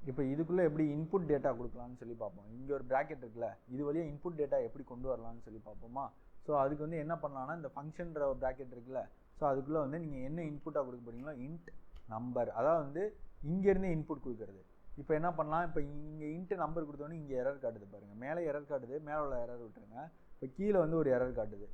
இப்போ இதுக்குள்ளே எப்படி இன்புட் டேட்டா கொடுக்கலான்னு சொல்லி பார்ப்போம். இங்கே ஒரு ப்ராக்கெட் இருக்குல்ல, இது வழியாக இன்புட் டேட்டா எப்படி கொண்டு வரலான்னு சொல்லி பார்ப்போமா. ஸோ அதுக்கு வந்து என்ன பண்ணலான்னா இந்த ஃபங்க்ஷன்ற ஒரு ப்ராக்கெட் இருக்குல்ல, ஸோ அதுக்குள்ளே வந்து நீங்கள் என்ன இன்புட்டாக கொடுக்க போகிறீங்களோ இன்ட் நம்பர், அதாவது வந்து இங்கேருந்தே இன்புட் கொடுக்குறது. இப்போ என்ன பண்ணலாம், இப்போ இங்கே இன்ட்டு நம்பர் கொடுத்தோன்னே இங்கே எரர் காட்டுது பாருங்கள், மேலே எரர் காட்டுது, மேலே உள்ள எரர் விட்டுருங்க. இப்போ கீழே வந்து ஒரு எரர் காட்டுது.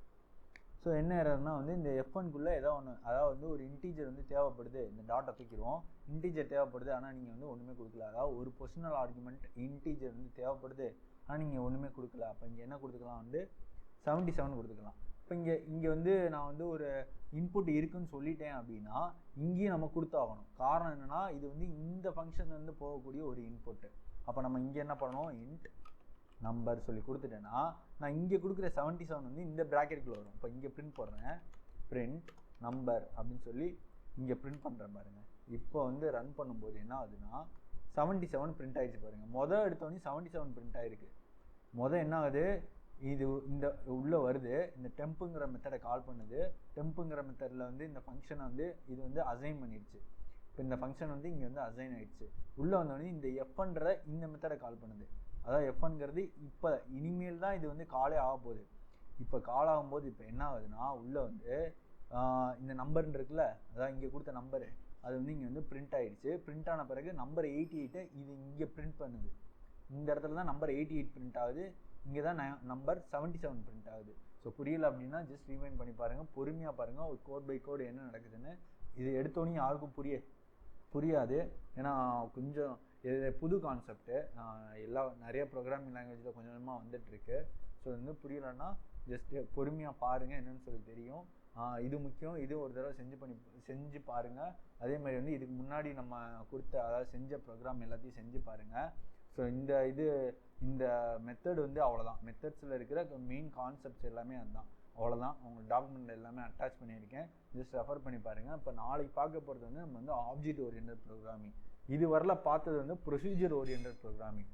ஸோ என்ன எரர்னால் வந்து இந்த F1குள்ளே ஏதோ ஒன்று, அதாவது வந்து ஒரு இன்டீஜர் வந்து தேவைப்படுது, இந்த டாட்டை தூக்கிடுவோம், இன்டீஜர் தேவைப்படுது, ஆனால் நீங்கள் வந்து ஒன்றுமே கொடுக்கல. அதாவது ஒரு பொசிஷனல் ஆர்குமெண்ட் இன்டீஜர் வந்து தேவைப்படுது, ஆனால் நீங்கள் ஒன்றுமே கொடுக்கல. அப்போ இங்கே என்ன கொடுத்துக்கலாம், வந்து 77 கொடுத்துக்கலாம். இப்போ இங்கே வந்து நான் வந்து ஒரு இன்புட் இருக்குன்னு சொல்லிட்டேன் அப்படின்னா இங்கேயும் நம்ம கொடுத்தாகணும். காரணம் என்னென்னா இது வந்து இந்த ஃபங்க்ஷன் வந்து போகக்கூடிய ஒரு இன்புட்டு. அப்போ நம்ம இங்கே என்ன பண்ணணும், இன்ட் நம்பர் சொல்லி கொடுத்துட்டேன்னா நான் இங்கே கொடுக்குற 77 வந்து இந்த ப்ராக்கெட்டுக்குள்ளே வரும். இப்போ இங்கே பிரிண்ட் போடுறேன், பிரிண்ட் நம்பர் அப்படின்னு சொல்லி இங்கே பிரிண்ட் பண்ணுறேன் பாருங்கள். இப்போ வந்து ரன் பண்ணும்போது என்ன ஆகுதுன்னா 77 பிரிண்ட் ஆகிடுச்சு பாருங்கள். எடுத்தோடனே 77 பிரிண்ட் ஆகிருக்கு. என்ன ஆகுது, இது இந்த உள்ளே வருது, இந்த டெம்ப்புங்கிற மெத்தடை கால் பண்ணுது. டெம்ப்புங்கிற மெத்தடில் வந்து இந்த ஃபங்க்ஷனை வந்து இது வந்து அசைன் பண்ணிடுச்சு. இப்போ இந்த ஃபங்க்ஷன் வந்து இங்கே வந்து அசைன் ஆகிடுச்சு. உள்ளே வந்தோடனே இந்த F1ன்ற இந்த மெத்தடை கால் பண்ணுது. அதாவது F1ங்கிறது இப்போ இனிமேல் தான் இது வந்து காலே ஆக போகுது. இப்போ கால் ஆகும்போது இப்போ என்ன ஆகுதுன்னா உள்ளே வந்து இந்த நம்பர்ன்னு இருக்குல்ல, அதாவது இங்கே கொடுத்த நம்பரு அது வந்து இங்கே வந்து பிரிண்ட் ஆகிடுச்சு. பிரிண்ட் ஆன பிறகு நம்பர் 88 இது இங்கே பிரிண்ட் பண்ணுது. இந்த இடத்துல தான் நம்பர் 88 பிரிண்ட் ஆகுது, இங்கே தான் நம்பர் 77 பிரிண்ட் ஆகுது. ஸோ புரியல அப்படின்னா ஜஸ்ட் ரீவைண்ட் பண்ணி பாருங்கள், பொறுமையாக பாருங்கள், ஒரு கோட் பை கோட் என்ன நடக்குதுன்னு. இது எடுத்தோன்னே யாருக்கும் புரியாது, ஏன்னா கொஞ்சம் இது புது கான்செப்ட்டு, நிறைய ப்ரோக்ராமிங் லாங்குவேஜில் கொஞ்சம் கொஞ்சமாக வந்துட்டுருக்கு. ஸோ வந்து புரியலைன்னா ஜஸ்ட்டு பொறுமையாக பாருங்கள், என்னென்னு சொல்லி தெரியும். இது முக்கியம், இது ஒரு தடவை செஞ்சு பாருங்கள். அதே மாதிரி வந்து இதுக்கு முன்னாடி நம்ம கொடுத்த அதாவது செஞ்ச ப்ரோக்ராம் எல்லாத்தையும் செஞ்சு பாருங்கள். ஸோ இந்த மெத்தட் வந்து அவ்வளோதான். மெத்தட்ஸில் இருக்கிற மெயின் கான்செப்ட்ஸ் எல்லாமே அதுதான். அவ்வளோதான். உங்கள் டாக்குமெண்ட் எல்லாமே அட்டாச் பண்ணியிருக்கேன், ஜஸ்ட் ரெஃபர் பண்ணி பாருங்கள். இப்போ நாளைக்கு பார்க்க போகிறது வந்து நம்ம வந்து ஆப்ஜெக்ட் ஓரியன்டட் ப்ரோக்ராமிங். இது வரல பார்த்தது வந்து ப்ரொசீஜர் ஓரியன்டட் ப்ரோக்ராமிங்.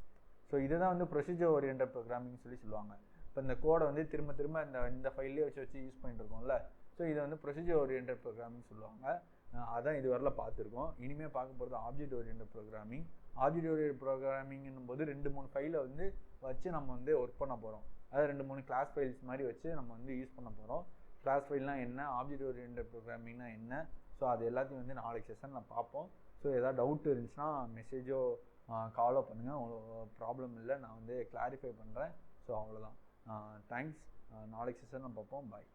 ஸோ இதை தான் வந்து ப்ரொசீஜர் ஓரியன்டட் ப்ரோக்ராமிங் சொல்லுவாங்க. இப்போ இந்த கோடை வந்து திரும்ப திரும்ப இந்த ஃபைல்லே வச்சு யூஸ் பண்ணிட்டு இருக்கோம்ல, ஸோ இதை வந்து ப்ரொசீஜர் ஓரியன்டட் ப்ரோக்ராமிங் சொல்லுவாங்க. அதான் இது வரல பார்த்துருக்கோம். இனிமேல் பார்க்க போகிறது object oriented programming. Object oriented ப்ரோக்ராமிங்கும் போது 2-3 ஃபைலை வந்து வச்சு நம்ம வந்து ஒர்க் பண்ண போகிறோம். அதாவது 2-3 கிளாஸ் ஃபைல்ஸ் மாதிரி வச்சு நம்ம வந்து யூஸ் பண்ண போகிறோம். கிளாஸ் ஃபைல்னால் என்ன, ஆப்ஜெக்ட் ஓரியன்டட் ப்ரோக்ராமிங்னா என்ன, ஸோ அது எல்லாத்தையும் வந்து நாளைக்கு செஷனில் பார்ப்போம். ஸோ ஏதாவது டவுட் இருந்துச்சுன்னா மெசேஜோ காலோ பண்ணுங்கள், ப்ராப்ளம் இல்லை, நான் வந்து கிளாரிஃபை பண்ணுறேன். ஸோ அவ்வளோதான். தேங்க்ஸ். நாளைக்கு செஷனில் பார்ப்போம். பாய்.